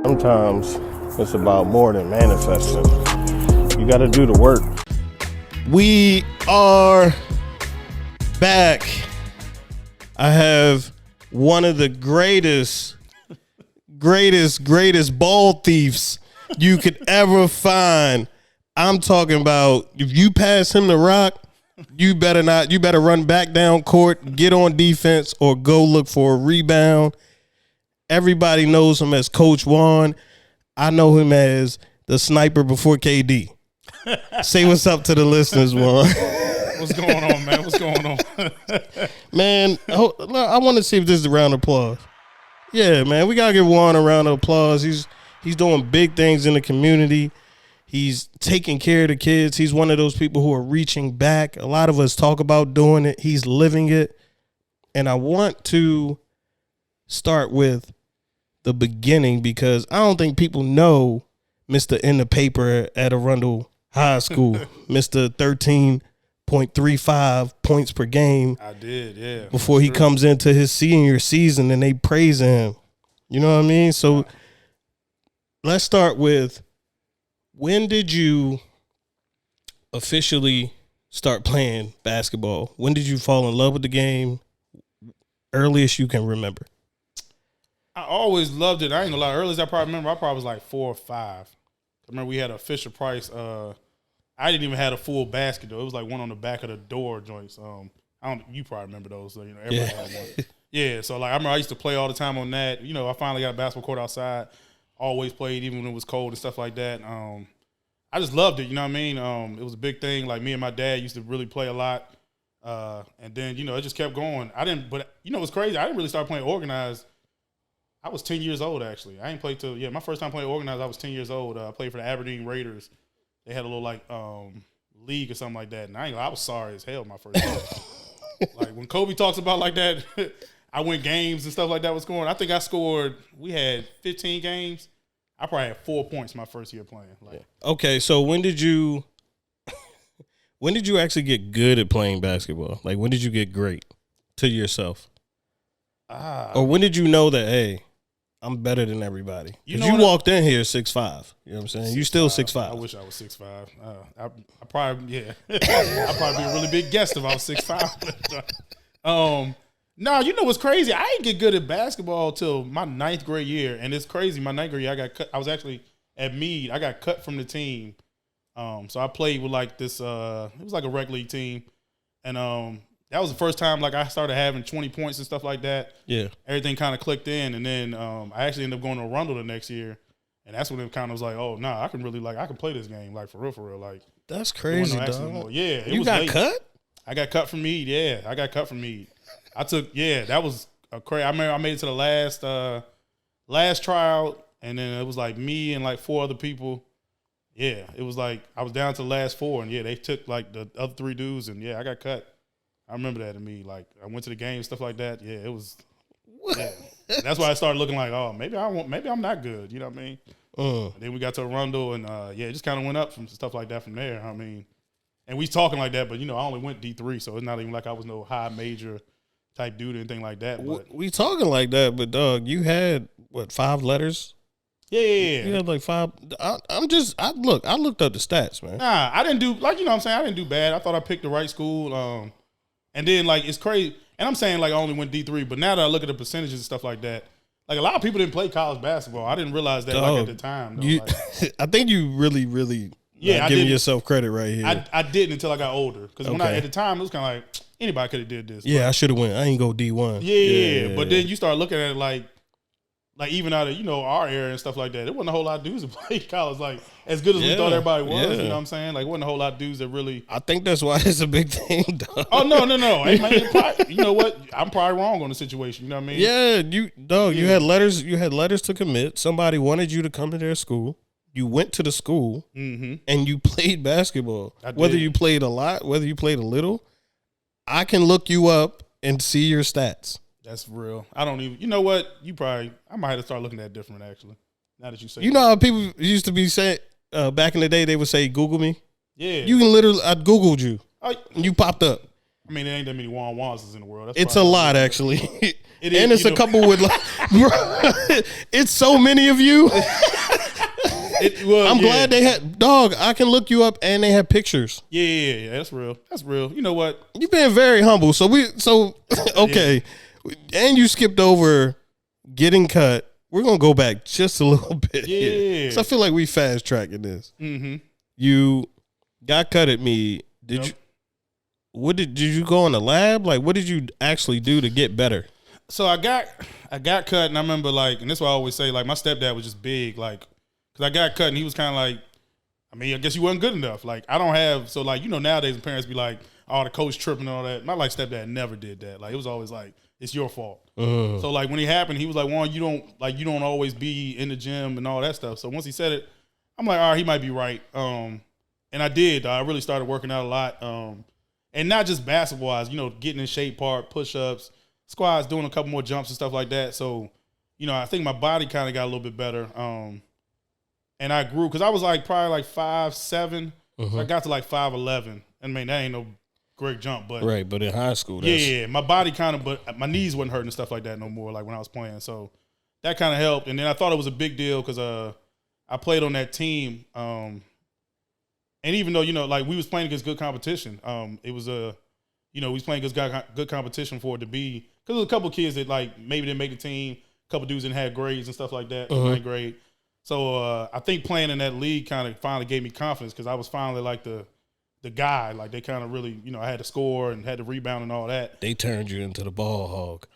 Sometimes it's about more than manifesting. You got to do the work. We are back. I have one of the greatest ball thieves you could ever find. I'm talking about if you pass him the rock, you better run back down court, get on defense, or go look for a rebound. Everybody knows him as Coach Juan. I know him as the sniper before KD. Say what's up to the listeners, Juan. What's going on, man? What's going on? Man, I want to see if this is a round of applause. Yeah, man, we got to give Juan a round of applause. He's doing big things in the community. He's taking care of the kids. He's one of those people who are reaching back. A lot of us talk about doing it. He's living it. And I want to start with the beginning because I don't think people know Mr. in the paper at Arundel High School, Mr. 13.35 points per game. I did, yeah. Before he comes into his senior season and they praise him. You know what I mean? So let's start with, when did you officially start playing basketball? When did you fall in love with the game? Earliest you can remember. I always loved it. I ain't gonna lie. Earliest I probably was like 4 or 5. I remember we had a Fisher Price. I didn't even have a full basket though. It was like one on the back of the door joints. You probably remember those. So, everybody had one. Yeah. So like I remember I used to play all the time on that. I finally got a basketball court outside. Always played even when it was cold and stuff like that. I just loved it. You know what I mean? It was a big thing. Like me and my dad used to really play a lot. And then it just kept going. But what's crazy? I didn't really start playing organized. I was 10 years old, actually. I ain't played till, my first time playing organized, I was 10 years old. I played for the Aberdeen Raiders. They had a little, league or something like that. And I was sorry as hell my first year. Like, when Kobe talks about like that, I win games and stuff like that was scoring. I think we had 15 games. I probably had 4 points my first year playing. Okay, so when did you actually get good at playing basketball? Like, when did you get great to yourself? Or when did you know that, hey, I'm better than everybody? Because you walked in here 6'5". You know what I'm saying? You still 6'5". I wish I was 6'5". I probably, yeah. I'd probably be a really big guest if I was 6'5". No, what's crazy? I didn't get good at basketball till my 9th grade year. And it's crazy. My 9th grade year, I got cut. I was actually at Meade. I got cut from the team. So I played with it was like a rec league team. And that was the first time I started having 20 points and stuff like that. Yeah. Everything kind of clicked in. And then I actually ended up going to Arundel the next year. And that's when it kind of was like, oh, nah, I can really, I can play this game, for real. That's crazy, dog. Yeah. You got cut? I got cut from Meade, yeah. I got cut from Meade. That was a crazy. I remember I made it to the last tryout, and then it was me and 4 other people. Yeah, it was I was down to the last 4, and they took the other 3 dudes, and I got cut. I remember that to me. I went to the game, stuff like that. Yeah, it was. Yeah. That's why I started looking maybe I'm not good. You know what I mean? And then we got to Arundel, and it just kind of went up from stuff like that from there. I mean, and we talking like that, but I only went D3, so it's not even I was no high major type dude or anything like that. But we talking like that, but dog, you had 5 letters? Yeah. You had 5. I looked up the stats, man. Nah, I didn't do what I'm saying. I didn't do bad. I thought I picked the right school. And then it's crazy. And I'm saying I only went D3, but now that I look at the percentages and stuff like that, a lot of people didn't play college basketball. I didn't realize that at the time. Though, I think you really giving yourself credit right here. I didn't until I got older. Because at the time, it was kind of anybody could have did this. Yeah, I should have went. I ain't go D1. Yeah. But then you start looking at it even out of, our area and stuff like that, there wasn't a whole lot of dudes that played college, as good as we thought everybody was, you know what I'm saying? It wasn't a whole lot of dudes that really. I think that's why it's a big thing, dog. Oh, no. Hey, man, you know what? I'm probably wrong on the situation, you know what I mean? Yeah, you had letters to commit. Somebody wanted you to come to their school. You went to the school, and you played basketball. Whether you played a lot, whether you played a little, I can look you up and see your stats. That's real. I don't even. You know what? I might have to start looking at it different, actually. Now that you say, know how people used to be saying back in the day, they would say, "Google me." Yeah. You can literally. I Googled you. Oh, and you popped up. I mean, there ain't that many Juan Wansleys in the world. That's it's a lot, actually. It and is, it's a couple with like, bro, it's so many of you. I'm glad they had, dog, I can look you up and they have pictures. Yeah, that's real. That's real. You know what? You've been very humble. Okay. Yeah. And you skipped over getting cut. We're going to go back just a little bit. Yeah. So I feel like we fast tracking this. Mm-hmm. You got cut at me. Did you go in the lab? Like, what did you actually do to get better? So I got cut, and I remember, like, and that's why I always say, like, my stepdad was just big, like, because I got cut, and he was kind of like, I mean, I guess you wasn't good enough. Like, I don't have, so, like, you know, nowadays the parents be like, oh, the coach tripping and all that. My, like, stepdad never did that. Like, it was always like, it's your fault. So, like, when it happened, he was like, Juan, you don't always be in the gym and all that stuff. So once he said it, I'm like, all right, he might be right. And I did. I really started working out a lot. And not just basketball-wise, you know, getting in shape part, push-ups, squats, doing a couple more jumps and stuff like that. So, you know, I think my body kind of got a little bit better. And I grew because I was like probably like 5'7". So I got to like 5'11". I mean, that ain't no great jump, but right. But in high school, yeah, my body kind of, but my knees wasn't hurting and stuff like that no more. Like when I was playing, so that kind of helped. And then I thought it was a big deal because I played on that team. And even though, you know, like we was playing against good competition, it was we was playing against good competition for it to be, because there was a couple of kids that like maybe didn't make the team, a couple of dudes didn't have grades and stuff like that, ninth grade. So I think playing in that league kind of finally gave me confidence because I was finally like the guy. Like they kind of really, you know, I had to score and had to rebound and all that. They turned you into the ball hog.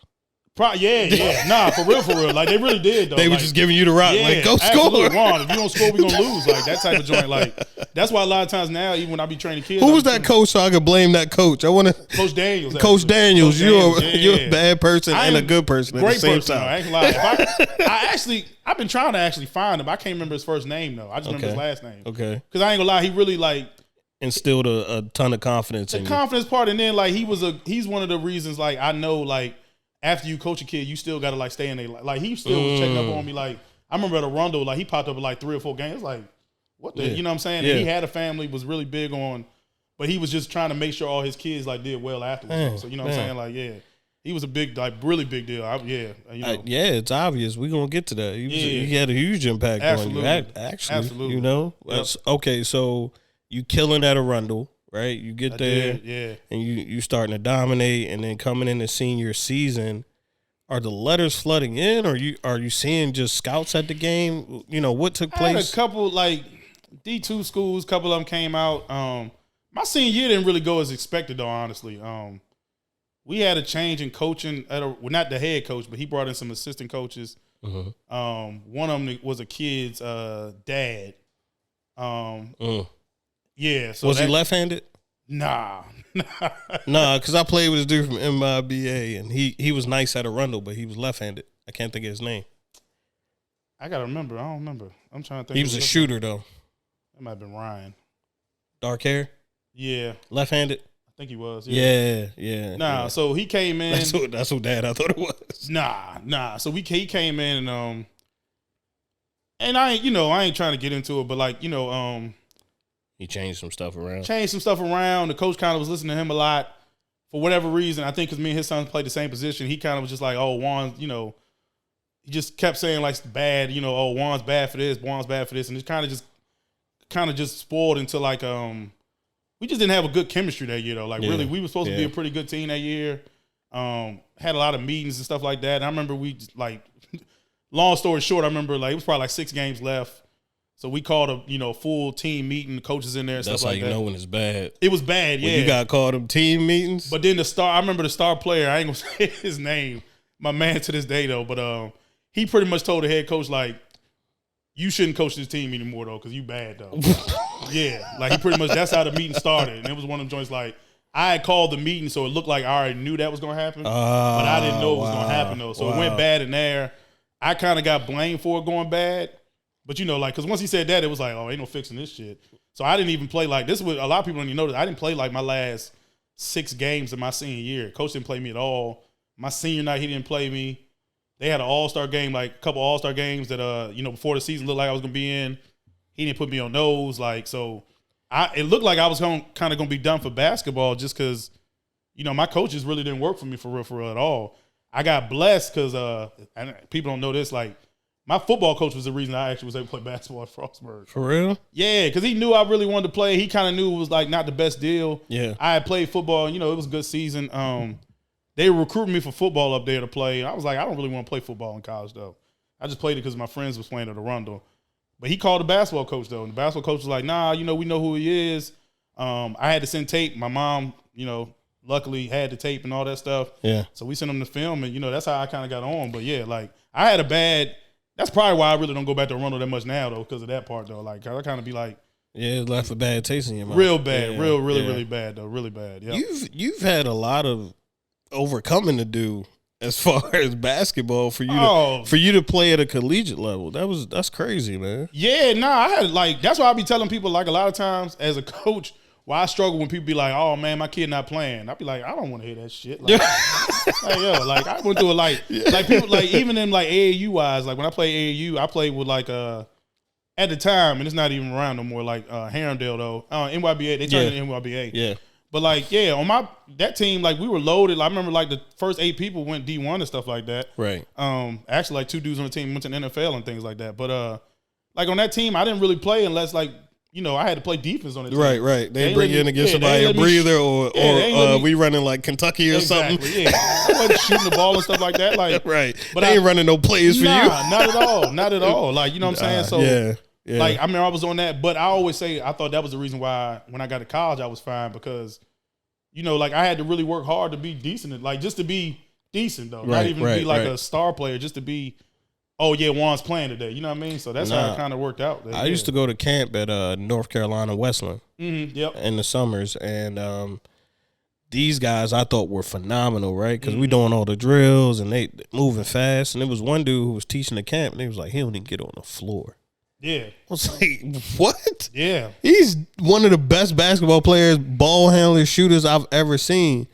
Yeah. Nah, for real. Like, they really did, though. They were just giving you the rock. Like, go score. Ron, if you don't score, we going to lose. Like, that type of joint. Like, that's why a lot of times now, even when I be training kids. Who was that coach so I could blame that coach? I want to. Coach Daniels. Coach Daniels. You're a bad person and a good person at the same time. I ain't lie. I've been trying to actually find him. I can't remember his first name, though. I just remember his last name. Okay. Because I ain't going to lie, he really, like. Instilled a ton of confidence in you. The confidence part, and then, like, he's one of the reasons, like, I know, like, after you coach a kid, you still got to, like, stay in there. Like, he still was checking up on me. Like, I remember at a Rondo, like, he popped up at, like, 3 or 4 games. Like, what the, you know what I'm saying? Yeah. And he had a family, was really big on, but he was just trying to make sure all his kids, like, did well afterwards. So, you know what I'm saying? Like, yeah. He was a big, like, really big deal. You know. It's obvious. We're going to get to that. He had a huge impact on you. Actually, absolutely. You know? Yep. Okay, so you killing at Arundel, right? You get there, and you starting to dominate, and then coming into senior season, are the letters flooding in, or are you seeing just scouts at the game? You know, what took place? I had a couple, like, D2 schools, a couple of them came out. My senior year didn't really go as expected, though, honestly. We had a change in coaching, not the head coach, but he brought in some assistant coaches. One of them was a kid's dad. Yeah. So was he left-handed? Nah, because I played with a dude from MIBA, and he was nice at Arundel, but he was left-handed. I can't think of his name. I gotta remember. I don't remember. I'm trying to think. He was a shooter, though. That might have been Ryan. Dark hair? Yeah. Left-handed? I think he was. Yeah. Nah, so he came in. That's what Dad I thought it was. Nah. So he came in, and I ain't trying to get into it, but like, he changed some stuff around. The coach kind of was listening to him a lot for whatever reason. I think because me and his son played the same position. He kind of was just like, oh, Juan, he just kept saying like bad, oh, Juan's bad for this, and it kind of just spoiled into like we just didn't have a good chemistry that year though. Like really, we were supposed to be a pretty good team that year. Had a lot of meetings and stuff like that. And I remember long story short, I remember like it was probably like 6 games left. So we called a full team meeting, the coaches in there and That's stuff like that. That's how you know when it's bad. It was bad, yeah. When you got called them team meetings? But then I remember the star player, I ain't gonna say his name, my man to this day though, but he pretty much told the head coach like, you shouldn't coach this team anymore though, because you bad though. Yeah, like he pretty much, that's how the meeting started. And it was one of them joints like, I had called the meeting so it looked like I already knew that was gonna happen, but I didn't know it was gonna happen though. So it went bad in there. I kind of got blamed for it going bad. But because once he said that, it was like, oh, ain't no fixing this shit. So I didn't even play like this. Was a lot of people don't even know that I didn't play like my last 6 games of my senior year. Coach didn't play me at all. My senior night, he didn't play me. They had an all-star game, like a couple all-star games that before the season looked like I was gonna be in. He didn't put me on those, like so. It looked like I was kind of gonna be done for basketball just because my coaches really didn't work for me for real at all. I got blessed because people don't know this. Like, my football coach was the reason I actually was able to play basketball at Frostburg. For real? Yeah, because he knew I really wanted to play. He kind of knew it was like not the best deal. Yeah. I had played football. It was a good season. They were recruiting me for football up there to play. I was like, I don't really want to play football in college, though. I just played it because my friends was playing at Arundel. But he called the basketball coach, though. And the basketball coach was like, nah, we know who he is. I had to send tape. My mom, luckily had the tape and all that stuff. Yeah. So we sent him the film, and, that's how I kind of got on. But, yeah, like, I had a bad – that's probably why I really don't go back to Arundel that much now, though, because of that part, though. Like, I kind of be like – yeah, it left a bad taste in your mouth. Real bad. Yeah, really bad, though. Really bad, yeah. You've had a lot of overcoming to do as far as basketball for you to play at a collegiate level. That's crazy, man. Yeah, I had like that's why I be telling people like a lot of times as a coach why I struggle when people be like, "Oh man, my kid not playing." I be like, "I don't want to hear that shit." Like, like I went through it like people like even in like AAU wise, like when I play AAU, I played with like at the time, and it's not even around no more, like Herondale though. NYBA, they turned it into NYBA. Yeah. But like, on that team, like we were loaded. Like, I remember like the first 8 people went D1 and stuff like that. Right. Actually like 2 dudes on the team went to the NFL and things like that. But like on that team, I didn't really play unless like, I had to play defense on the team. Right. They bring you in to give somebody a breather or we running like Kentucky or something. Yeah. I wasn't shooting the ball and stuff like that. Like right. But they ain't running no plays for you. Not at all. Not at all. Like, you know what I'm saying? So yeah. Like, I remember I was on that, but I always say I thought that was the reason why when I got to college I was fine because like I had to really work hard to be decent, like just to be decent though, not even to be like a star player, just to be. Oh yeah, Juan's playing today. You know what I mean? So that's how it kind of worked out. I used to go to camp at North Carolina Westland in the summers, and these guys I thought were phenomenal, right? Because we doing all the drills and they moving fast, and there was one dude who was teaching the camp, and he was like, he don't even get on the floor. Yeah. I was like, what? Yeah. He's one of the best basketball players, ball handlers, shooters I've ever seen.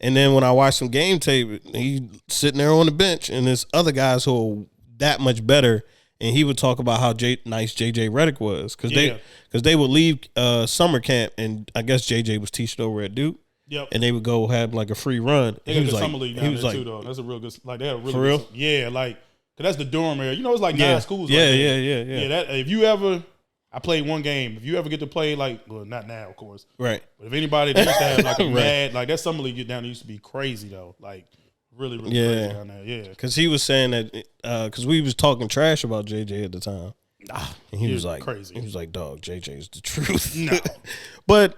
And then when I watched some game tape, he sitting there on the bench, and there's other guys who are that much better. And he would talk about how nice JJ Redick was. Because they would leave summer camp, and I guess JJ was teaching over at Duke. Yep. And they would go have like a free run. They got the summer league down there too, though. That's a real good, like they have a really for real? Yeah, like. Cause that's the Durham area. It's like 9 schools. Yeah, right yeah. Yeah, that if you ever, I played one game. If you ever get to play like, well, not now, of course. Right. But if anybody that used to have like a mad, like that summer league get down there used to be crazy though. Like really crazy down there. Yeah. Cause he was saying that, cause we was talking trash about JJ at the time. And he was like, crazy. He was like, dog, JJ is the truth. No. But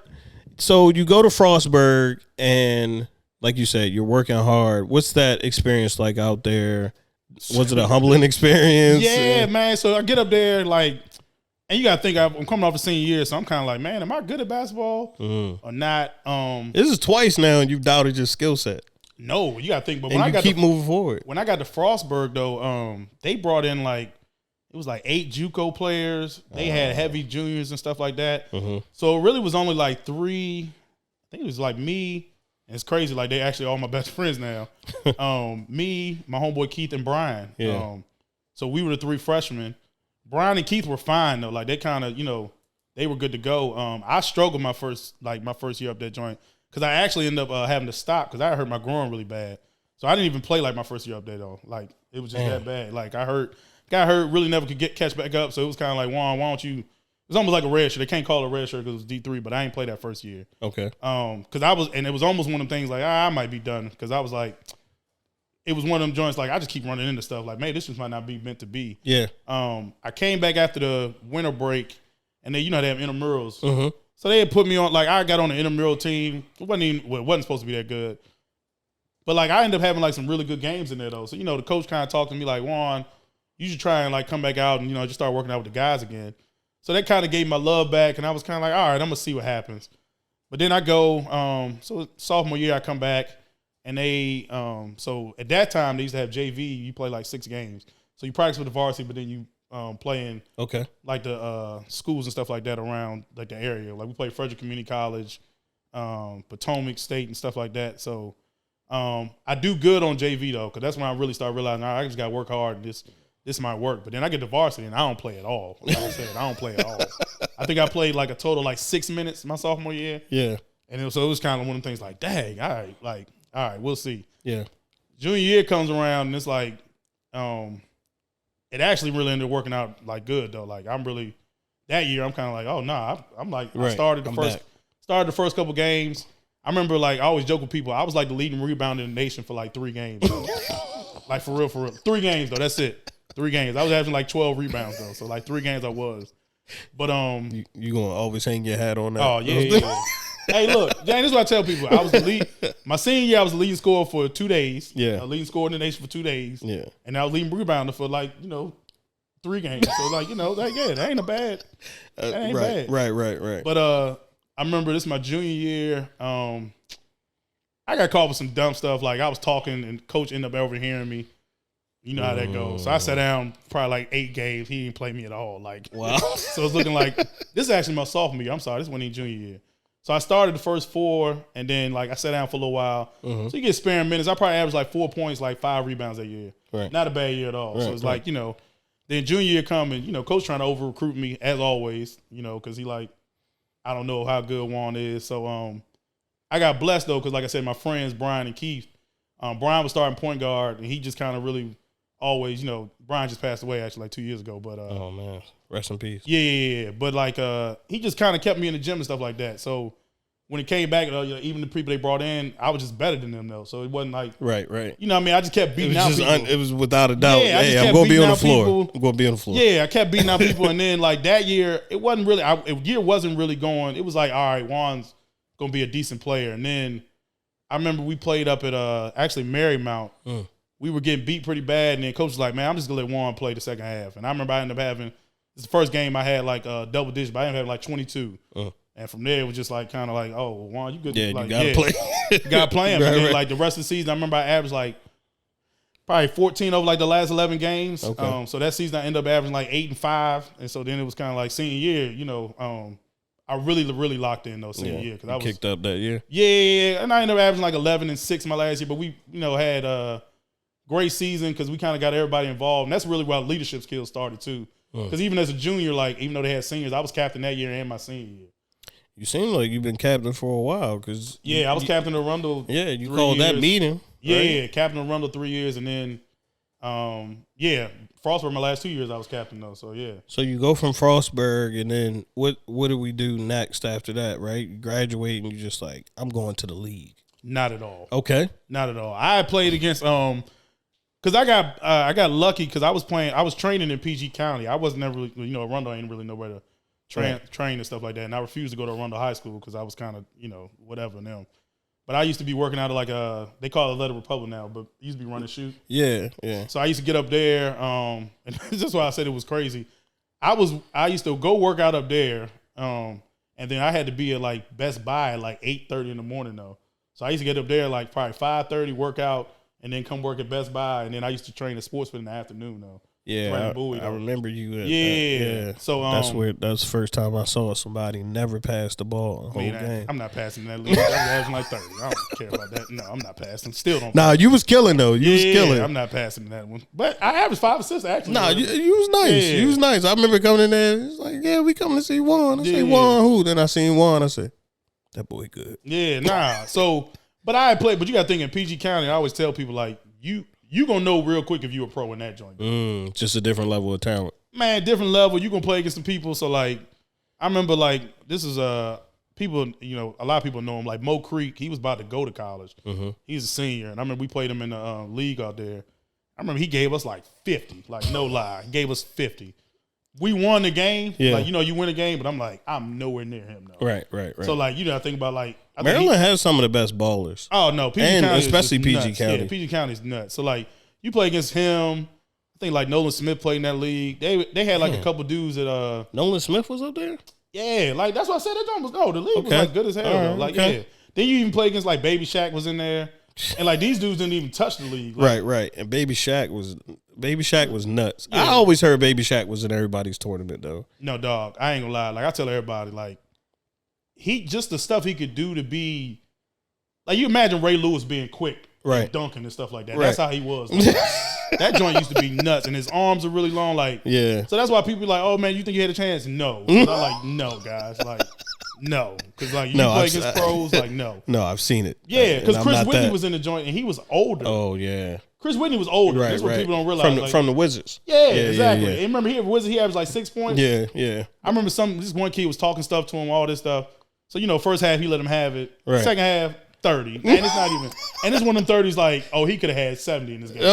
so you go to Frostburg and like you said, you're working hard. What's that experience like out there? Was it a humbling experience? Yeah, man. So I get up there, like, and you got to think I'm coming off a senior year, so I'm kind of like, man, am I good at basketball or not? This is twice now, and you've doubted your skill set. No, you got to think. But when I got moving forward. When I got to Frostburg, though, they brought in like it was like 8 JUCO players. They had heavy juniors and stuff like that. So it really was only like 3. I think it was like me. And it's crazy, like they actually all my best friends now. Me, my homeboy Keith, and Brian. Yeah. So we were the 3 freshmen. Brian and Keith were fine though. Like they kind of, they were good to go. I struggled my first year up that joint because I actually ended up having to stop because I hurt my groin really bad. So I didn't even play like my first year up there though. Like it was just that bad. Like got hurt, really never could catch back up. So it was kind of like, Juan, why don't you? It was almost like a red shirt. They can't call it a red shirt because it was D3, but I ain't played that first year. Okay. Because it was almost one of them things like, I might be done. Because I was like, it was one of them joints like, I just keep running into stuff like, man, this just might not be meant to be. Yeah. I came back after the winter break, and they, they have intramurals. So they had put me on, like, I got on the intramural team. It wasn't supposed to be that good. But, like, I ended up having, like, some really good games in there, though. So, the coach kind of talked to me like, Juan, you should try and, like, come back out and, just start working out with the guys again. So that kind of gave my love back, and I was kind of like, all right, I'm going to see what happens. But then I go, so sophomore year I come back, and they so at that time they used to have JV. You play like 6 games. So you practice with the varsity, but then you play in like the schools and stuff like that around like the area. Like we played Frederick Community College, Potomac State and stuff like that. So I do good on JV though, because that's when I really start realizing, all right, I just got to work hard and this might work. But then I get to varsity and I don't play at all. Like I said, I don't play at all. I think I played like a total like 6 minutes my sophomore year. Yeah. And so it was kind of one of them things like, dang, all right, we'll see. Yeah. Junior year comes around and it's like, it actually really ended up working out like good though. Like that year I'm kind of like, oh nah, I'm like, I started the first couple games. I remember like I always joke with people, I was like the leading rebounder in the nation for like 3 games. Like for real. 3 games though, that's it. 3 games. I was averaging like 12 rebounds though. So like 3 games I was. But you gonna always hang your hat on that. Oh yeah. Hey, look, Jane, this is what I tell people. I was the lead. My senior year, I was the leading scorer for 2 days. Yeah. Leading scorer in the nation for 2 days. Yeah. And I was leading rebounder for like, 3 games. So like, that ain't a bad. That ain't bad. Right. But I remember this is my junior year. I got caught with some dumb stuff. Like I was talking and coach ended up overhearing me. You know how that goes. So I sat down probably like 8 games. He didn't play me at all. Like, wow. So it's looking like this is actually my sophomore year. I'm sorry, this wasn't even junior year. So I started the first 4, and then like I sat down for a little while. So you get sparing minutes. I probably averaged like 4 points, like 5 rebounds that year. Right. Not a bad year at all. Right, so it's like, then junior year coming, coach trying to over recruit me as always, because he like, I don't know how good Juan is. So I got blessed though, because like I said, my friends Brian and Keith, Brian was starting point guard, and he just kind of really always, Brian just passed away actually like 2 years ago. But oh man, rest in peace. Yeah. But like he just kind of kept me in the gym and stuff like that. So when it came back, even the people they brought in, I was just better than them though. So it wasn't like right. You know what I mean? I just kept beating out people. It was without a doubt. Yeah, hey, I'm going to be on the floor. I'm going to be on the floor. Yeah, I kept beating out people, and then like that year, it wasn't really. Year wasn't really going. It was like, all right, Juan's going to be a decent player, and then I remember we played up at actually Marymount. We were getting beat pretty bad, and then coach was like, man, I'm just gonna let Juan play the second half. And I remember I ended up having it's the first game I had like double digits, but I ended up having like 22. And from there it was just like kind of like, oh, Juan, you good? Yeah, like, you gotta play. You gotta play him. Right, And then right. like the rest of the season, I remember I averaged like probably 14 over like the last 11 games. Okay. So that season I ended up averaging like 8 and 5. And so then it was kind of like senior year, I really locked in though senior year because I was kicked up that year. Yeah, and I ended up averaging like 11 and 6 my last year. But we, had a great season because we kind of got everybody involved, and that's really where leadership skills started too. Because even as a junior, like even though they had seniors, I was captain that year and my senior year. You seem like you've been captain for a while, because I was captain of Arundel. Yeah, you called that meeting. Yeah, captain of Arundel 3 years, and then Frostburg my last 2 years I was captain though. So yeah. So you go from Frostburg, and then what do we do next after that? Right, you graduate, and you're just like, I'm going to the league. Not at all. Okay. Not at all. I played against because I got lucky because I was training in PG County. I wasn't never really, Arundel ain't really nowhere to train and stuff like that. And I refused to go to Arundel High School because I was kind of, whatever them. But I used to be working out of like they call it Letter Republic now, but it used to be run and shoot. Yeah. So I used to get up there, and that's why I said it was crazy. I used to go work out up there, and then I had to be at like Best Buy at like 8:30 in the morning though. So I used to get up there like probably 5:30, work out, and then come work at Best Buy, and then I used to train at Sportsman in the afternoon though. Yeah, Bowie, I remember you. Yeah. So that's the first time I saw somebody never pass the ball the whole game. I'm not passing that league. I was averaging like 30. I don't care about that. No, I'm not passing. Still don't. Nah, you was killing though. You was killing. I'm not passing that one. But I averaged 5 assists actually. Nah, you was nice. Yeah. You was nice. I remember coming in there. It's like, yeah, we coming to see Juan. I say, Juan who? Then I seen Juan. I said, that boy good. Yeah, nah. So, but I had played. But you got to think in PG County. I always tell people like you gonna know real quick if you a pro in that joint. Just a different level of talent. Man, different level. You gonna play against some people. So like, I remember like this is people. A lot of people know him. Like Mo Creek, he was about to go to college. He's a senior, and I remember we played him in the league out there. I remember he gave us like 50. Like no lie, he gave us 50. We won the game. Yeah. Like you win a game, but I'm like I'm nowhere near him though. Right. So like I think about like Maryland has some of the best ballers. Oh no, PG and County especially PG nuts. County. Yeah, PG County's nuts. So like you play against him. I think like Nolan Smith played in that league. They had like a couple dudes that Nolan Smith was up there. Yeah, like that's why I said that joint was the league was like good as hell. All right, Like okay. yeah. Then you even play against like Baby Shaq was in there, and like these dudes didn't even touch the league. Like, Right. And Baby Shaq was nuts. Yeah. I always heard Baby Shaq was in everybody's tournament though. No dog, I ain't gonna lie. Like I tell everybody, like he just the stuff he could do to be like you imagine Ray Lewis being quick. Right. And dunking and stuff like that. Right. That's how he was. Like, that joint used to be nuts, and his arms are really long. Like, yeah. So that's why people be like, "Oh man, you think you had a chance?" No, I like, no, guys, like, No, because like you play against pros, like no. No, I've seen it. Yeah, because Chris Whitney was in the joint and he was older. Oh yeah, Chris Whitney was older. Right, That's what people don't realize. From the Wizards. Yeah, exactly. Yeah. And remember, he averaged like 6 points. Yeah. I remember this one kid was talking stuff to him, all this stuff. So first half he let him have it. Right. Second half 30, and it's not even. And it's one of them 30s like, oh, he could have had 70 in this game.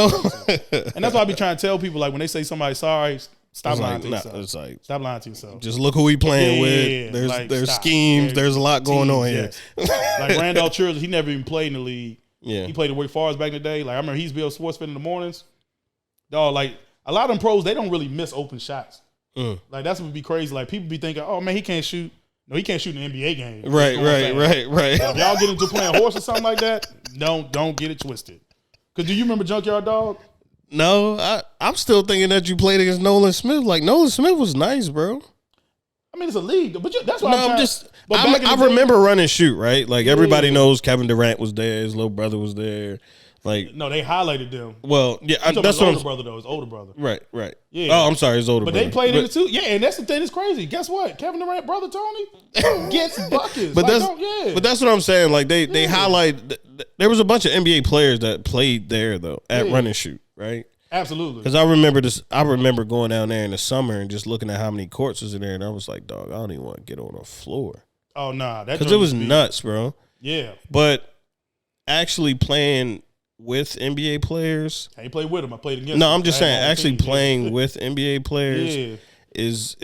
And that's why I be trying to tell people, like when they say somebody's sorry. Stop lying to yourself. Stop lying to yourself. Just look who we playing with. There's schemes. There's a lot going on here. Like Randolph Church, he never even played in the league. Yeah. He played at Wake Forest back in the day. Like I remember he's Bill Sports Fit in the mornings. Dog, like a lot of them pros, they don't really miss open shots. Like that's what would be crazy. Like people be thinking, oh man, he can't shoot. No, he can't shoot in the NBA game. Right. If y'all get into playing horse or something like that, don't get it twisted. Because do you remember Junkyard Dog? No, I'm still thinking that you played against Nolan Smith. Like Nolan Smith was nice, bro. I mean, it's a league, but that's why I remember run and shoot, right? Like everybody knows Kevin Durant was there, his little brother was there. Like no, they highlighted them. Well, yeah, that's what older brother though. His older brother. Right. Yeah. Oh, I'm sorry, his older brother. But they played in it too. Yeah, and that's the thing that's crazy. Guess what? Kevin Durant brother Tony gets buckets. But that's what I'm saying. Like they highlight. There was a bunch of NBA players that played there though at run and shoot, right? Absolutely. Because I remember this. I remember going down there in the summer and just looking at how many courts was in there, and I was like, dog, I don't even want to get on the floor. Oh nah, because it was nuts, bro. Yeah. But actually playing with NBA players. I ain't played with them. I played against them. No, I'm just saying actually playing with NBA players is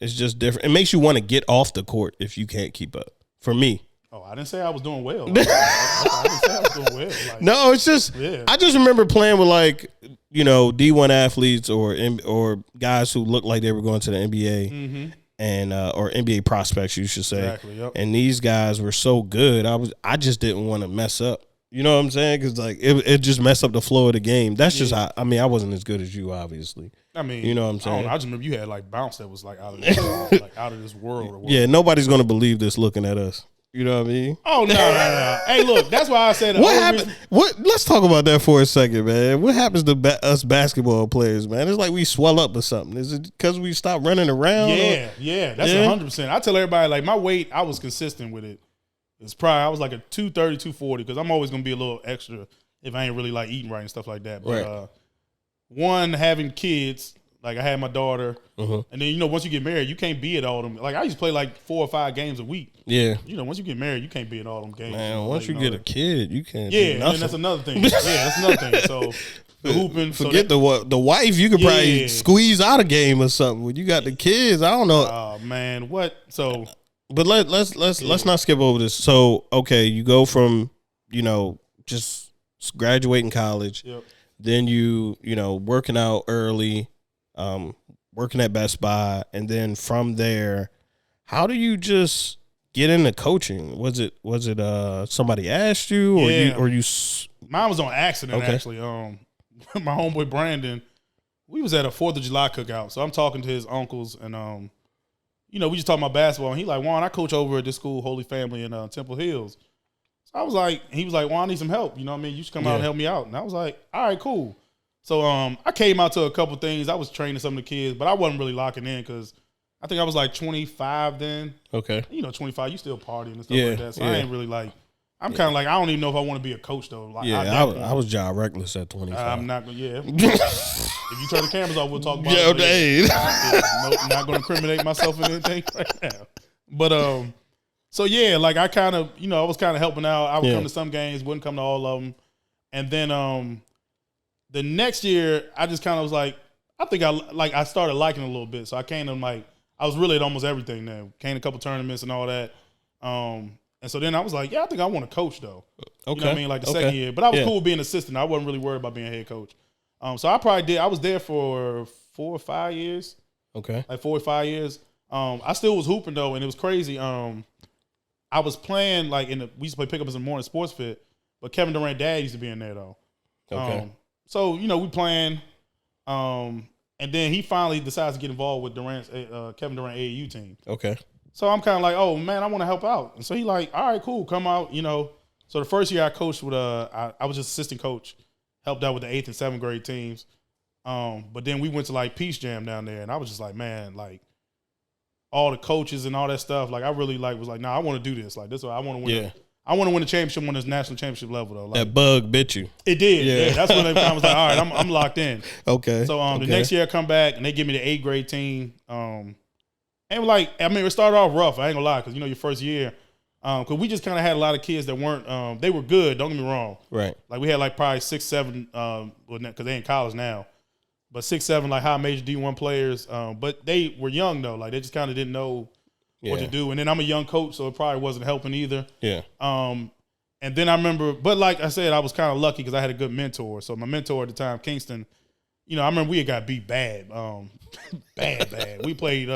just different. It makes you want to get off the court if you can't keep up. For me. Oh, I didn't say I was doing well. I didn't say I was doing well. Like, no, it's just I just remember playing with like, D1 athletes or guys who looked like they were going to the NBA and or NBA prospects, you should say. Exactly, yep. And these guys were so good. I just didn't want to mess up. You know what I'm saying? Because like it just messed up the flow of the game. That's just how. I mean, I wasn't as good as you, obviously. I mean, you know what I'm saying? I just remember you had like bounce that was like out of this world. Yeah, nobody's gonna believe this looking at us. You know what I mean? Oh no. Hey, look, that's why I said what happened. Let's talk about that for a second, man. What happens to us basketball players, man? It's like we swell up or something. Is it because we stop running around? Yeah, that's 100%. I tell everybody like my weight, I was consistent with it. It's probably I was like a 230, 240 because I'm always gonna be a little extra if I ain't really like eating right and stuff like that. But one, having kids, like I had my daughter, and then once you get married, you can't be at all them. Like I used to play like 4 or 5 games a week. Yeah, once you get married, you can't be at all them games. Man, once you get a kid, you can't. Yeah, do nothing. And that's another thing. That's another thing. So the hooping, forget the wife. You could probably squeeze out a game or something. When you got the kids, I don't know. Oh man, what so. But let's not skip over this. So okay, you go from just graduating college, then you working out early, working at Best Buy, and then from there, how do you just get into coaching? Was it somebody asked you or you? Mine was on accident actually. My homeboy Brandon, we was at a 4th of July cookout, so I'm talking to his uncles and we just talking about basketball, and he like, Juan, I coach over at this school, Holy Family in Temple Hills. So I was like, he was like, Juan, I need some help. You know what I mean? You should come out and help me out. And I was like, all right, cool. So I came out to a couple things. I was training some of the kids, but I wasn't really locking in because I think I was like 25 then. Okay. 25, you still partying and stuff like that. So I ain't really like, I'm kind of like, I don't even know if I want to be a coach though. Like, I was John Reckless at 25. I'm not going to, if you turn the cameras off, we'll talk about it. Dave. Nope, not going to incriminate myself in anything right now. But, so yeah, like I kind of, I was kind of helping out. I would come to some games, wouldn't come to all of them. And then the next year, I just kind of was like, I think I started liking it a little bit. So I came to I was really at almost everything now. Came to a couple tournaments and all that. And so then I was like, I think I want to coach though. Okay. You know what I mean? Like the second year. But I was cool with being an assistant. I wasn't really worried about being a head coach. So I was there for 4 or 5 years. Okay. Like 4 or 5 years. I still was hooping though, and it was crazy. I was playing like we used to play pickup as a morning sports fit, but Kevin Durant dad used to be in there though. Okay. So we playing, and then he finally decides to get involved with Kevin Durant AAU team. Okay. So I'm kind of like, oh man, I want to help out, and so he like, all right, cool, come out, So the first year I coached with I was just assistant coach, helped out with the 8th and 7th grade teams. But then we went to like Peace Jam down there, and I was just like, man, like all the coaches and all that stuff. Like I really was like, nah, I want to do this. Like this, I want to win. Yeah. I want to win a championship on this national championship level though. Like, that bug bit you. It did. Yeah. That's when I was like, all right, I'm locked in. Okay. So the next year I come back and they give me the 8th grade team. And like, I mean, it started off rough. I ain't gonna lie, because your first year, because we just kind of had a lot of kids that weren't. They were good. Don't get me wrong. Right. Like we had like probably 6, 7. Because they in college now, but 6, 7 like high major D1 players. But they were young though. Like they just kind of didn't know what to do. And then I'm a young coach, so it probably wasn't helping either. Yeah. And then I remember, but like I said, I was kind of lucky because I had a good mentor. So my mentor at the time, Kingston, I remember we had got beat bad, bad. We played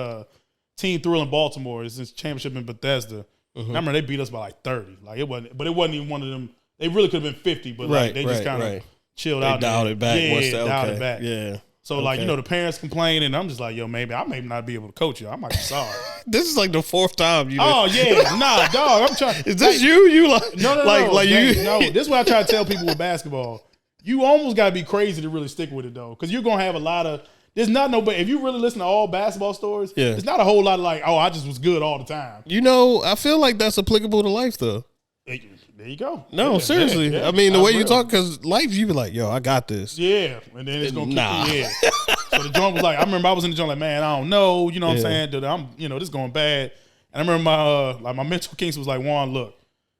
Team Thrill in Baltimore. It's this championship in Bethesda. I remember they beat us by like 30. Like it wasn't even one of them. They really could have been 50, but like they just kind of chilled out. They dialed it back. Yeah, dialed it back. Yeah. So like the parents complaining, and I'm just like, yo, maybe I may not be able to coach you. I might be sorry. This is like the 4th time you. Oh yeah, nah, dog. I'm trying. Is this you? You like no, like you? No, this is what I try to tell people with basketball. You almost gotta be crazy to really stick with it though, because you're gonna have a lot of. There's not nobody. If you really listen to all basketball stories, it's not a whole lot of like, oh, I just was good all the time. I feel like that's applicable to life though. There you go. No, seriously. Yeah. I mean, the way you talk, because life, you be like, yo, I got this. Yeah, and then it's gonna keep you. Yeah. So the joint was like, I remember I was in the joint like, man, I don't know, you know what I'm saying? Dude, this is going bad. And I remember my mentor Kingston was like, Juan, look,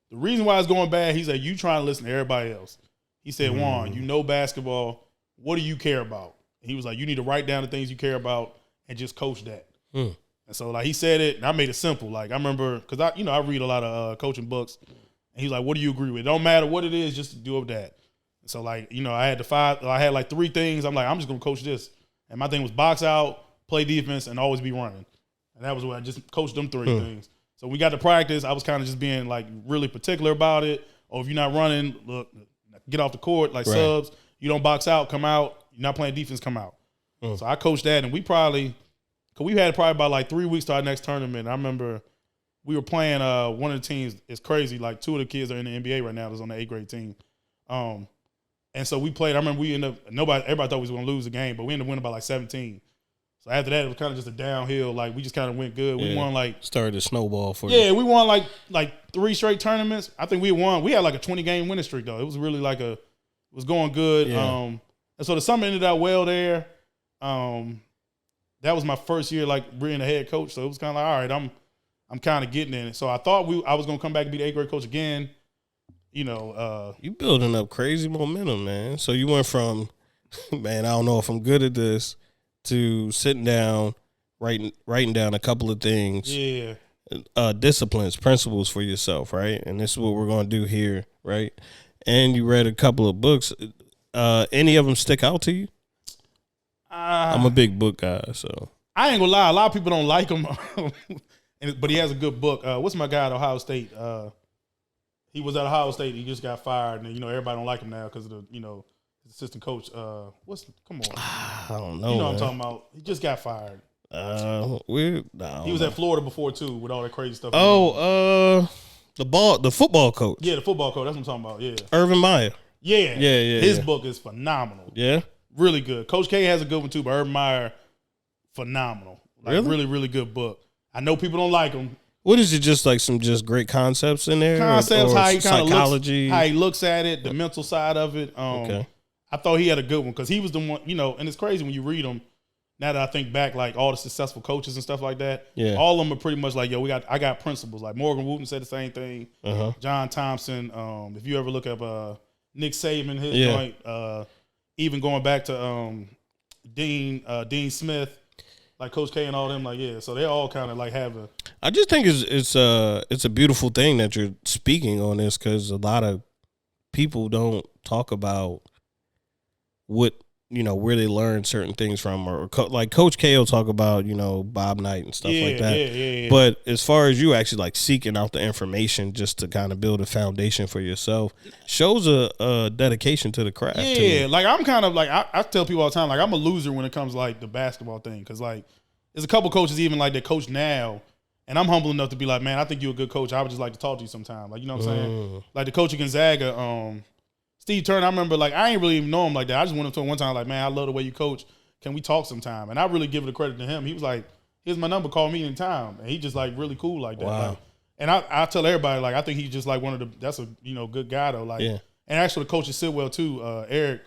the reason why it's going bad, he said, you trying to listen to everybody else. He said, Juan, you know basketball. What do you care about? And he was like, you need to write down the things you care about and just coach that. And so like he said it, and I made it simple. Like I remember, because I read a lot of coaching books. And he's like, what do you agree with? It don't matter what it is, just do up that. And so like, I had like 3 things. I'm like, I'm just gonna coach this. And my thing was box out, play defense, and always be running. And that was what I just coached them 3 things. So we got to practice. I was kind of just being like really particular about it. Or if you're not running, look, get off the court, like subs. You don't box out, come out. You're not playing defense, come out. So I coached that, and we had probably about like 3 weeks to our next tournament. I remember we were playing one of the teams. It's crazy. Like 2 of the kids are in the NBA right now. That's on the 8th grade team. And so we played. I remember everybody thought we was going to lose the game, but we ended up winning by like 17. So after that, it was kind of just a downhill. Like we just kind of went good. We won like started to snowball for you. Yeah, we won like 3 straight tournaments. I think we won. We had like a 20-game winning streak though. It was really like it was going good. Yeah. And so the summer ended out well there. That was my first year like being a head coach. So it was kind of like, all right, I'm kind of getting in it. So I thought I was going to come back and be the 8th grade coach again. You building up crazy momentum, man. So you went from, man, I don't know if I'm good at this, to sitting down, writing down a couple of things. Yeah. Disciplines, principles for yourself, right? And this is what we're going to do here, right? And you read a couple of books. Any of them stick out to you? I'm a big book guy, so. I ain't going to lie. A lot of people don't like him. But he has a good book. What's my guy at Ohio State? He was at Ohio State. He just got fired, and everybody don't like him now because of the his assistant coach. Come on. I don't know. You know what I'm talking about? He just got fired. He was at Florida before too, with all that crazy stuff. The football coach. Yeah, the football coach. That's what I'm talking about. Yeah, Urban Meyer. Yeah. His book is phenomenal. Yeah, really good. Coach K has a good one too, but Urban Meyer, phenomenal. Really, really good book. I know people don't like him. What is it? Just like some great concepts in there? Concepts, or how he kind of psychology, how he looks at it, the mental side of it. Okay. I thought he had a good one because he was the one, and it's crazy when you read them. Now that I think back, like all the successful coaches and stuff like that, all of them are pretty much like, I got principles. Like Morgan Wooten said the same thing. John Thompson. If you ever look up Nick Saban, his joint, even going back to Dean Smith. Like Coach K and all them, so they all kind of like have a. I just think it's a beautiful thing that you're speaking on this, because a lot of people don't talk about what where they learn certain things from, or like Coach K will talk about Bob Knight and stuff like that. Yeah. But as far as you actually like seeking out the information just to kind of build a foundation for yourself, shows a dedication to the craft. Yeah, like I'm kind of like I tell people all the time, like I'm a loser when it comes to, like the basketball thing, because like there's a couple coaches even like that coach now, and I'm humble enough to be like, man, I think you're a good coach. I would just like to talk to you sometime. Like, you know what I'm saying? Like the coach of Gonzaga, Steve Turner, I remember, like, I ain't really even know him like that. I just went up to him one time, like, man, I love the way you coach. Can we talk sometime? And I really give it the credit to him. He was like, here's my number, call me anytime. And he just like really cool like that. Wow. Like, and I tell everybody, like, I think he's just like one of the, that's a, good guy though. Like, Yeah. And actually the coaches sit well too, Eric.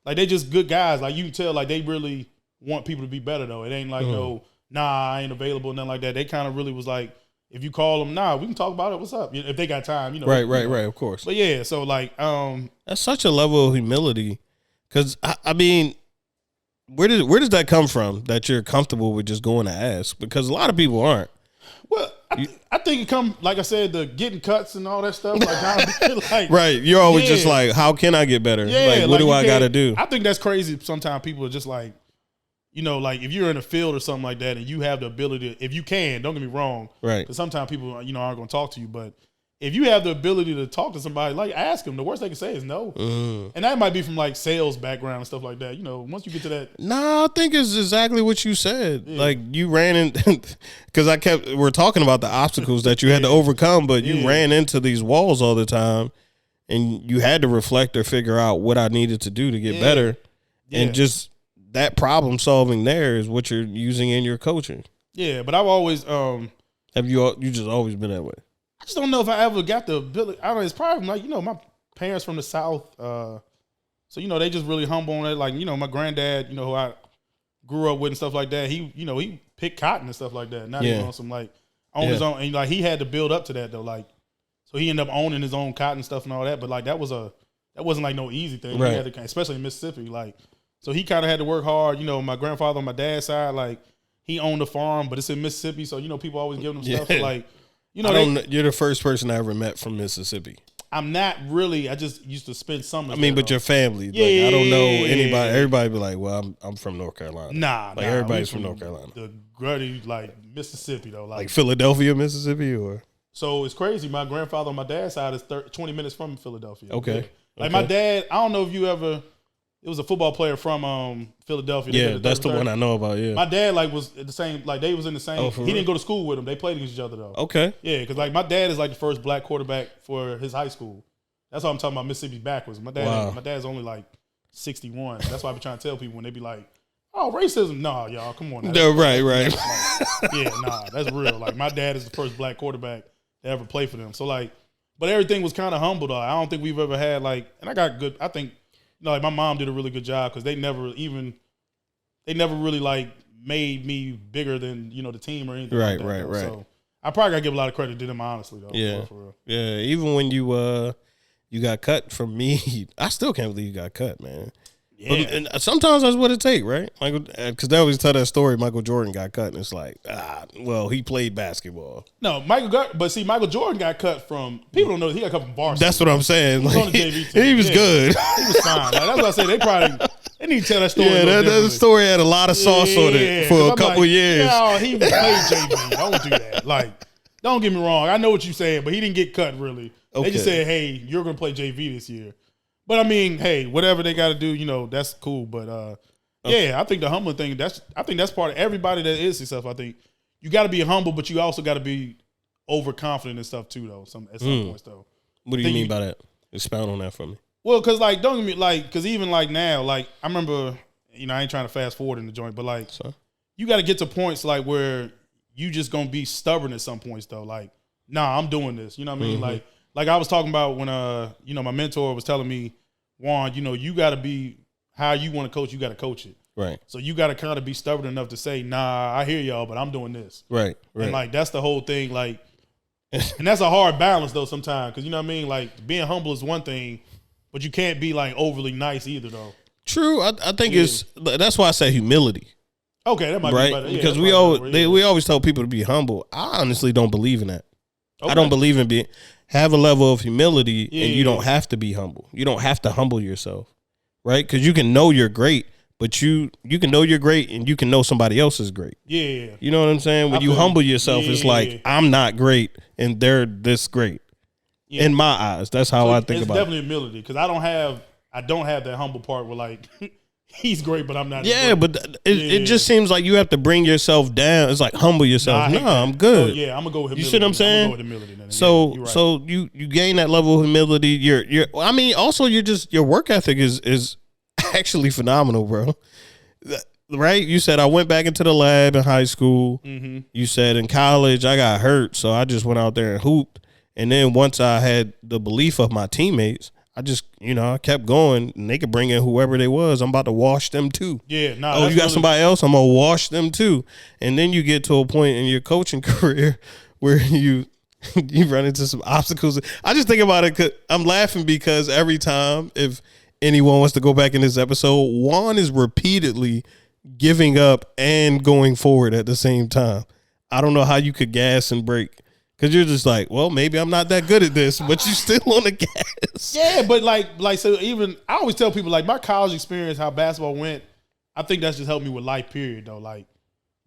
Like, they just good guys. Like, you can tell, like, they really want people to be better though. It ain't like, no, nah, I ain't available, nothing like that. They kind of really was like, if you call them, nah, we can talk about it. What's up? If they got time, Right, of course. But yeah, so like, that's such a level of humility. Because I mean, where does that come from? That you're comfortable with just going to ask? Because a lot of people aren't. Well, I think it come, like I said, the getting cuts and all that stuff. Like, right, you're always just like, how can I get better? Yeah, like, what do I got to do? I think that's crazy. Sometimes people are just like, like if you're in a field or something like that and you have the ability, if you can, don't get me wrong. Right. Because sometimes people, aren't going to talk to you. But if you have the ability to talk to somebody, like, ask them. The worst they can say is no. And that might be from like sales background and stuff like that. Once you get to that. Nah, I think it's exactly what you said. Yeah. Like, you ran in, because we're talking about the obstacles that you had to overcome, but you ran into these walls all the time and you had to reflect or figure out what I needed to do to get better. And just that problem solving there is what you're using in your coaching. Yeah, but I've always have you just always been that way? I just don't know if I ever got the ability. I don't know. It's probably like, my parents from the South, so they just really humble on it. Like, my granddad, who I grew up with and stuff like that. He picked cotton and stuff like that. Not even on some like on his own, and like he had to build up to that though. Like, so he ended up owning his own cotton stuff and all that. But like that wasn't like no easy thing. Right. He had to, especially in Mississippi. Like, so he kind of had to work hard. My grandfather on my dad's side, like, he owned a farm, but it's in Mississippi, so people always give him stuff. So like, you're the first person I ever met from Mississippi. I'm not really. I just used to spend summers. I mean, but your family. Like, I don't know anybody. Everybody be like, well, I'm from North Carolina. Nah, everybody's from North Carolina. The gruddy, like Mississippi though, like Philadelphia, Mississippi, or. So it's crazy. My grandfather on my dad's side is 20 minutes from Philadelphia. Okay. Like my dad, I don't know if you ever. It was a football player from Philadelphia. Yeah, that's the one I know about. Yeah, my dad was the same. Like they was in the same. Oh, he real? didn't go to school with him. They played against each other though. Okay. Yeah, because like my dad is like the first black quarterback for his high school. That's why I'm talking about Mississippi backwards. My dad's only like 61. That's why I be trying to tell people when they be like, "Oh, racism." Nah, y'all, come on. No, right. Like, yeah, nah, that's real. Like my dad is the first black quarterback to ever play for them. So like, but everything was kind of humble though. I don't think we've ever had like, and I got good. I think. Like my mom did a really good job because they never really like made me bigger than the team or anything. Right, like that, right. So I probably gotta give a lot of credit to them honestly though. Yeah, for real. Yeah. Even when you got cut from Meade, I still can't believe you got cut, man. Yeah. And sometimes that's what it takes, right? Like, because they always tell that story. Michael Jordan got cut, and it's like, well, he played basketball. No, Michael Jordan got cut from. People don't know he got cut from varsity. That's what I'm saying. He was on the JV team. He was good. He was fine. Like, that's what I say. They need to tell that story. Yeah, that story had a lot of sauce on it for a couple years. No, he played JV. Don't do that. Like, don't get me wrong. I know what you're saying, but he didn't get cut really. Okay. They just said, hey, you're going to play JV this year. But I mean, hey, whatever they got to do, that's cool. But I think the humbling thing, I think that's part of everybody that is successful. I think you got to be humble, but you also got to be overconfident and stuff too, though. At some points, though. What do you mean by that? Expound on that for me. Well, because like, don't get me like, because even like now, like I remember, I ain't trying to fast forward in the joint, but like, you got to get to points like where you just gonna be stubborn at some points though. Like, nah, I'm doing this. You know what I mean? Mm-hmm. Like I was talking about when my mentor was telling me, Juan, you got to be how you want to coach. You got to coach it. Right. So you got to kind of be stubborn enough to say, nah, I hear y'all, but I'm doing this. Right. And like that's the whole thing. Like, and that's a hard balance though sometimes because you know what I mean. Like being humble is one thing, but you can't be like overly nice either though. True. I think that's why I say humility. Okay, that might be better. Because we always tell people to be humble. I honestly don't believe in that. Okay. I don't believe in have a level of humility and you don't have to be humble. You don't have to humble yourself, right? Because you can know you're great, but you can know you're great and you can know somebody else is great. Yeah. You know what I'm saying? When you humble yourself, it's like, I'm not great and they're this great. Yeah. In my eyes, that's how I think about it. It's definitely humility because I don't have that humble part where like he's great, but I'm not. Yeah, but it just seems like you have to bring yourself down. It's like humble yourself. No, I'm good. Yeah, I'm gonna go with humility. You see what I'm saying? I'm gonna go with humility. Then. So, right. So you gain that level of humility. I mean, also your work ethic is actually phenomenal, bro. right? You said I went back into the lab in high school. Mm-hmm. You said in college I got hurt, so I just went out there and hooped. And then once I had the belief of my teammates, I just, I kept going, and they could bring in whoever they was. I'm about to wash them too. Yeah, no. Oh, you got somebody else? I'm gonna wash them too. And then you get to a point in your coaching career where you run into some obstacles. I just think about it. 'Cause I'm laughing because every time, if anyone wants to go back in this episode, Juan is repeatedly giving up and going forward at the same time. I don't know how you could gas and brake. Because you're just like, well, maybe I'm not that good at this, but you still on the gas. Yeah, but so even I always tell people like my college experience, how basketball went. I think that's just helped me with life. Period, though. Like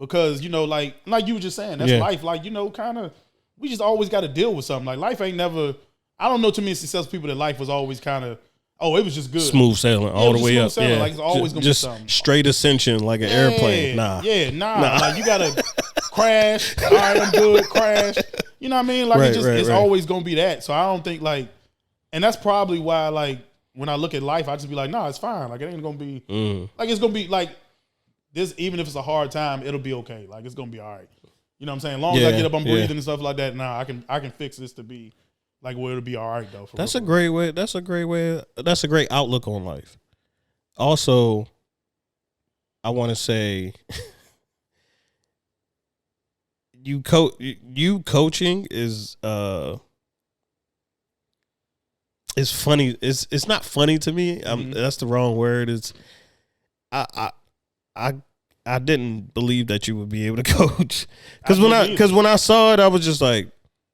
because like you were just saying, that's life. Like kind of we just always got to deal with something. Like life ain't never. I don't know too many successful people that life was always kind of. Oh, it was just good. Smooth sailing all the way up. Sailing. Yeah. Like it's always gonna just be something. Straight ascension like an airplane. Nah. Like you gotta crash. All right, I'm good. Crash. You know what I mean? Like it's always gonna be that. So I don't think and that's probably why like when I look at life, I just be like, nah, it's fine. Like it ain't gonna be like it's gonna be like this. Even if it's a hard time, it'll be okay. Like it's gonna be all right. You know what I'm saying? As long as I get up, I'm breathing and stuff like that. Nah, I can fix this to be like it'll be all right though. That's a great way. That's a great way. That's a great outlook on life. Also, I want to say. You coaching is funny. It's not funny to me. That's the wrong word. It's I didn't believe that you would be able to coach because when I saw it, I was just like,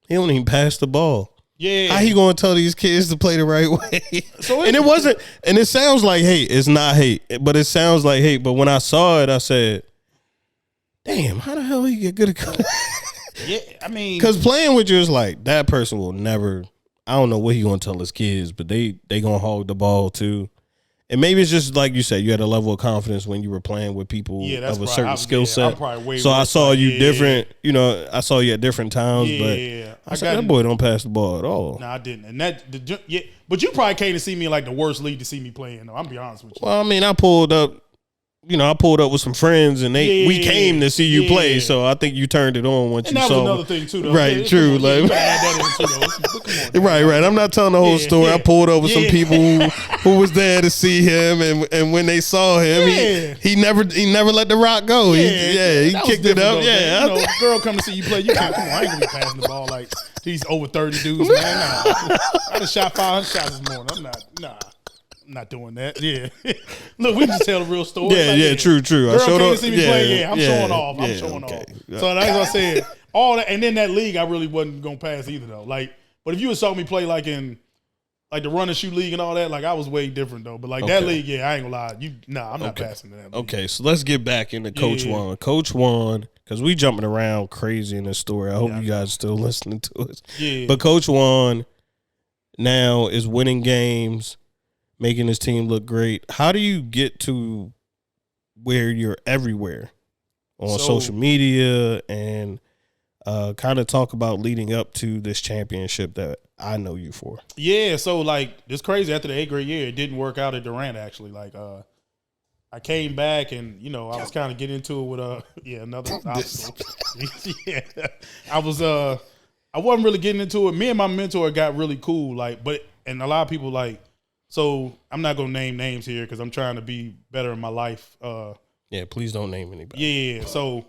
he don't even pass the ball. Yeah, how he gonna tell these kids to play the right way? And it wasn't. And it sounds like hate. It's not hate, but it sounds like hate. But when I saw it, I said, damn, how the hell he get good at coaching? Yeah, I mean, because playing with you is like that person will never. I don't know what he gonna tell his kids, but they gonna hog the ball too. And maybe it's just like you said, you had a level of confidence when you were playing with people of a certain skill set. So I saw you different. I saw you at different times. But I said that boy don't pass the ball at all. No, I didn't. And but you probably came to see me in like the worst league to see me playing. Though, I'm gonna be honest with you. Well, I mean, I pulled up with some friends, and we came to see you play. So I think you turned it on once you saw. And that was another thing too, though. Right, true. Like, right. I'm not telling the whole story. I pulled up with some people who was there to see him, and when they saw him, he never let the rock go. He kicked it up. Though, girl come to see you play. You can't. Come on, I ain't gonna be passing the ball like these over 30 dudes, man. Nah. I just shot 500 shots this morning. I'm not doing that. Yeah. Look, we just tell the real story. True. Girl I showed came up. to see me play. I'm showing off. I'm showing off. So that's what I said. All that, and then that league, I really wasn't gonna pass either though. Like, but if you had saw me play like in like the run and shoot league and all that, like I was way different though. But like that league, I ain't gonna lie. I'm not passing to that league. Okay, so let's get back into Coach Juan. Coach Juan, because we jumping around crazy in this story. I hope you guys are still listening to us. Yeah. But Coach Juan now is winning games, making his team look great. How do you get to where you're everywhere on social media and kind of talk about leading up to this championship that I know you for? Yeah, so like it's crazy. After the 8th grade year, it didn't work out at Durant actually. Like I came back and I was kind of getting into it with another obstacle. I wasn't really getting into it. Me and my mentor got really cool. And a lot of people like. So I'm not gonna name names here because I'm trying to be better in my life. Please don't name anybody. Yeah. So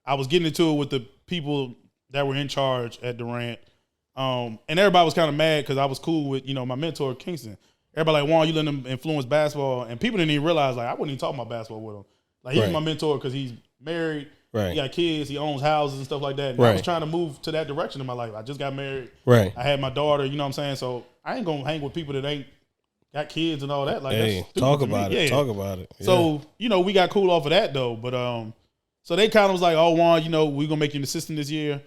I was getting into it with the people that were in charge at Durant, and everybody was kind of mad because I was cool with my mentor Kingston. Everybody like, Juan, you letting him influence basketball, and people didn't even realize like I wasn't even talking about basketball with him. Like he's my mentor because he's married, he got kids, he owns houses and stuff like that. And I was trying to move to that direction in my life. I just got married. I had my daughter. You know what I'm saying? So I ain't gonna hang with people that ain't got kids and all that. Like, that's talk about it. Talk about it. Yeah. So, we got cool off of that though. But so they kind of was like, oh, Juan, we're gonna make you an assistant this year.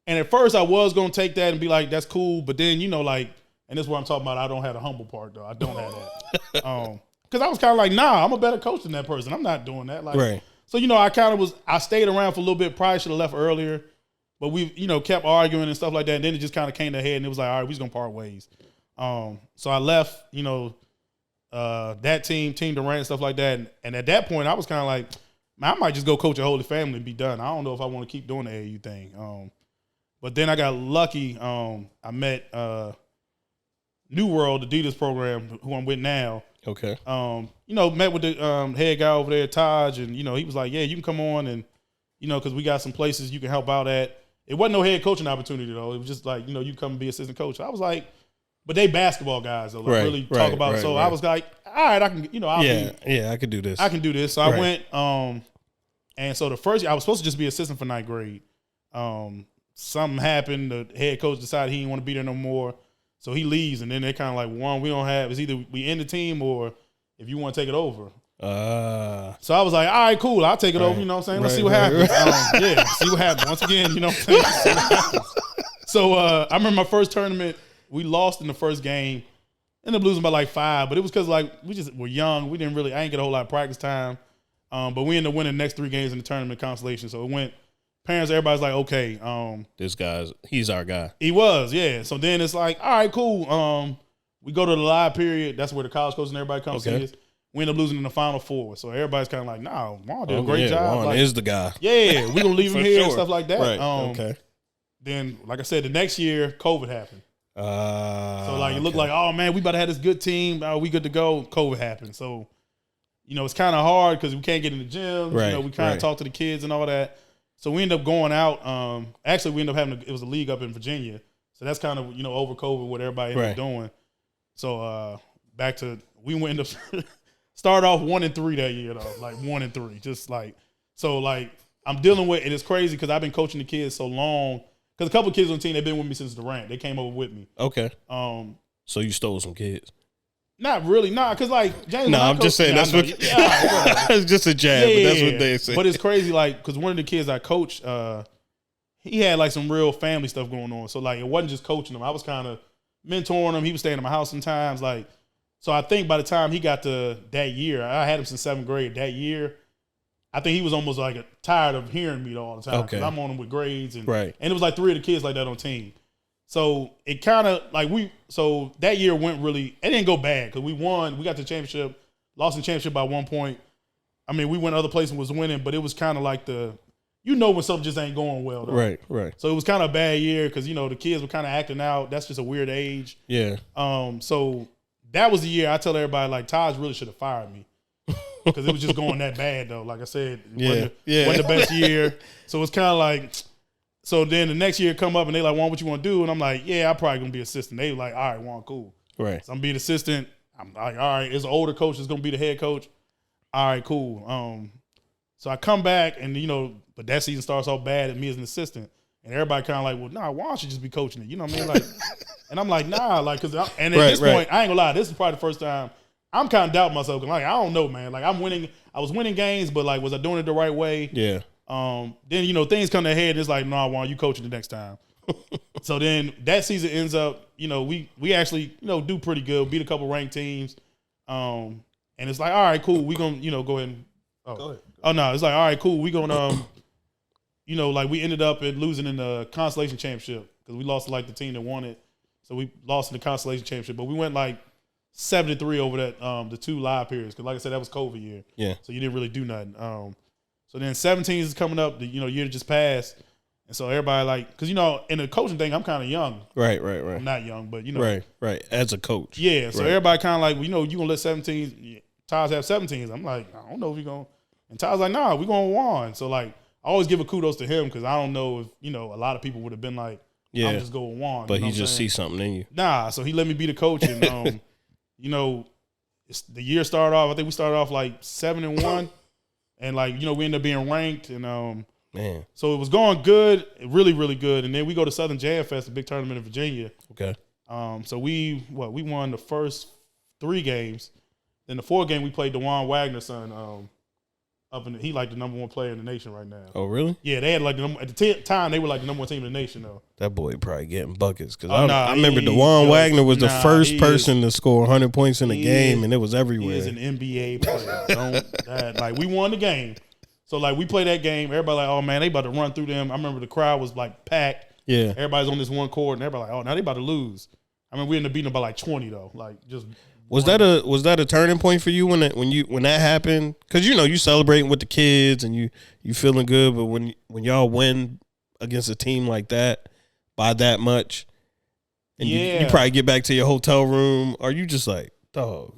And at first I was gonna take that and be like, that's cool. But then, and this is what I'm talking about. I don't have the humble part though. I don't have that. Because I was kind of like, nah, I'm a better coach than that person. I'm not doing that. Like, so I stayed around for a little bit. Probably should have left earlier. But we, kept arguing and stuff like that. And then it just kind of came to head and it was like, all right, we're just gonna part ways. So I left, that team Durant and stuff like that. And at that point, I was kind of like, man, I might just go coach a Holy Family and be done. I don't know if I want to keep doing the AAU thing. But then I got lucky. I met New World, the Adidas program, who I'm with now. Okay. Met with the head guy over there, Taj, and, he was like, yeah, you can come on and, because we got some places you can help out at. It wasn't no head coaching opportunity, though. It was just like, you come and be assistant coach. I was like, but they basketball guys, though, really talk about it. So I was like, all right, I can, I could do this. I can do this. So I went, and so the first year, I was supposed to just be assistant for 9th grade. Something happened. The head coach decided he didn't want to be there no more. So he leaves, and then they're kind of like, Juan, we don't have, it's either we end the team or if you want to take it over. So I was like, all right, cool, I'll take it over, you know what I'm saying? Let's see what happens. See what happens. Once again, you know what I'm saying? So I remember my first tournament, we lost in the first game. Ended up losing by like 5, but it was because like we just were young. We didn't really, I didn't get a whole lot of practice time. But we ended up winning the next 3 games in the tournament consolation. So it went, parents, everybody's like, okay. This guy's, he's our guy. He was, yeah. So then it's like, all right, cool. We go to the live period. That's where the college coaches and everybody comes see us. We end up losing in the Final Four. So everybody's kind of like, nah, Juan did a great job. Juan is the guy. Yeah, we're going to leave him here and stuff like that. Right, Then, like I said, the next year, COVID happened. So, like, it looked like, oh, man, we about to have this good team. We good to go. COVID happened. So, it's kind of hard because we can't get in the gym. Right, we kind of talk to the kids and all that. So we end up going out. Actually, we ended up having it was a league up in Virginia. So that's kind of, over COVID what everybody ended up doing. So back to, we went up, started off 1-3 that year, though. Like 1-3. Just like, so like, I'm dealing with, and it's crazy because I've been coaching the kids so long. Because a couple of kids on the team, they've been with me since Durant. They came over with me. Okay. So you stole some kids? Not really, because like James. No, I'm just saying that's what. It's just a jab, but that's what they say. But it's crazy, like, because one of the kids I coached, he had like some real family stuff going on. So like, it wasn't just coaching him. I was kind of mentoring him. He was staying at my house sometimes, like. So I think by the time he got to that year, I had him since 7th grade. That year, I think he was almost like tired of hearing me all the time. Okay. I'm on him with grades and and it was like 3 of the kids like that on team. So it kind of like so that year went really, it didn't go bad because we won. We got the championship, lost the championship by 1 point. I mean, we went other places and was winning, but it was kind of like when something just ain't going well. Though. Right. So it was kind of a bad year because, the kids were kind of acting out. That's just a weird age. Yeah. So that was the year I tell everybody, like, Taj really should have fired me because it was just going that bad, though. Like I said, it wasn't the best year. So it's kind of like, so then the next year come up and they like, Juan, what you want to do? And I'm like, yeah, I'm probably going to be assistant. They like, all right, Juan, cool. Right. So I'm being assistant. I'm like, all right, it's an older coach that's going to be the head coach. All right, cool. So I come back and, but that season starts off bad at me as an assistant. And everybody kind of like, well, nah, Juan should just be coaching it. You know what I mean? Like, and I'm like, nah, like, and at this point, I ain't gonna lie, this is probably the first time I'm kind of doubting myself. Like, I don't know, man. Like, I was winning games, but like, was I doing it the right way? Yeah. Then, things come to a head and it's like, nah, Juan, you coaching the next time. So then that season ends up, we actually, do pretty good, beat a couple ranked teams. And it's like, all right, cool. We gonna, go ahead and, go ahead. Oh, no, it's like, all right, cool. We gonna, like we ended up losing in the consolation championship because we lost to like the team that won it. So we lost in the consolation championship, but we went like 7-3 over that the 2 live periods because, like I said, that was COVID year. Yeah. So you didn't really do nothing. So then 17 is coming up, the year that just passed, and so everybody like, because in the coaching thing, I'm kind of young. Right. I'm not young, but Right. As a coach. Yeah. So everybody kind of like, you gonna let 17s, Ty's have 17s. I'm like, I don't know if you're gonna, and Ty's like, nah, we gonna Juan. So like, I always give a kudos to him because I don't know if a lot of people would have been like, I'm just going Juan. But he just sees something in you. Nah, so he let me be the coach, and the year started off. I think we started off like 7-1, and like we ended up being ranked, and man, so it was going good, really really good, and then we go to Southern Jam Fest, a big tournament in Virginia. Okay. So we won the first 3 games, then the 4th game we played DeJuan Wagner's son. He like the number 1 player in the nation right now. Oh, really? Yeah, they had like at the time they were like the number 1 team in the nation though. That boy probably getting buckets because I remember DeJuan Wagner was the first person to score 100 points in a game, and it was everywhere. He is an NBA player. Like we won the game, so like we play that game. Everybody like, oh man, they about to run through them. I remember the crowd was like packed. Yeah, everybody's on this one court, and everybody like, oh, now they about to lose. I mean, we ended up beating them by like 20 though, like just Was that a turning point for you when that happened? Because you celebrating with the kids and you feeling good, but when y'all win against a team like that by that much, and you probably get back to your hotel room, are you just like, dog?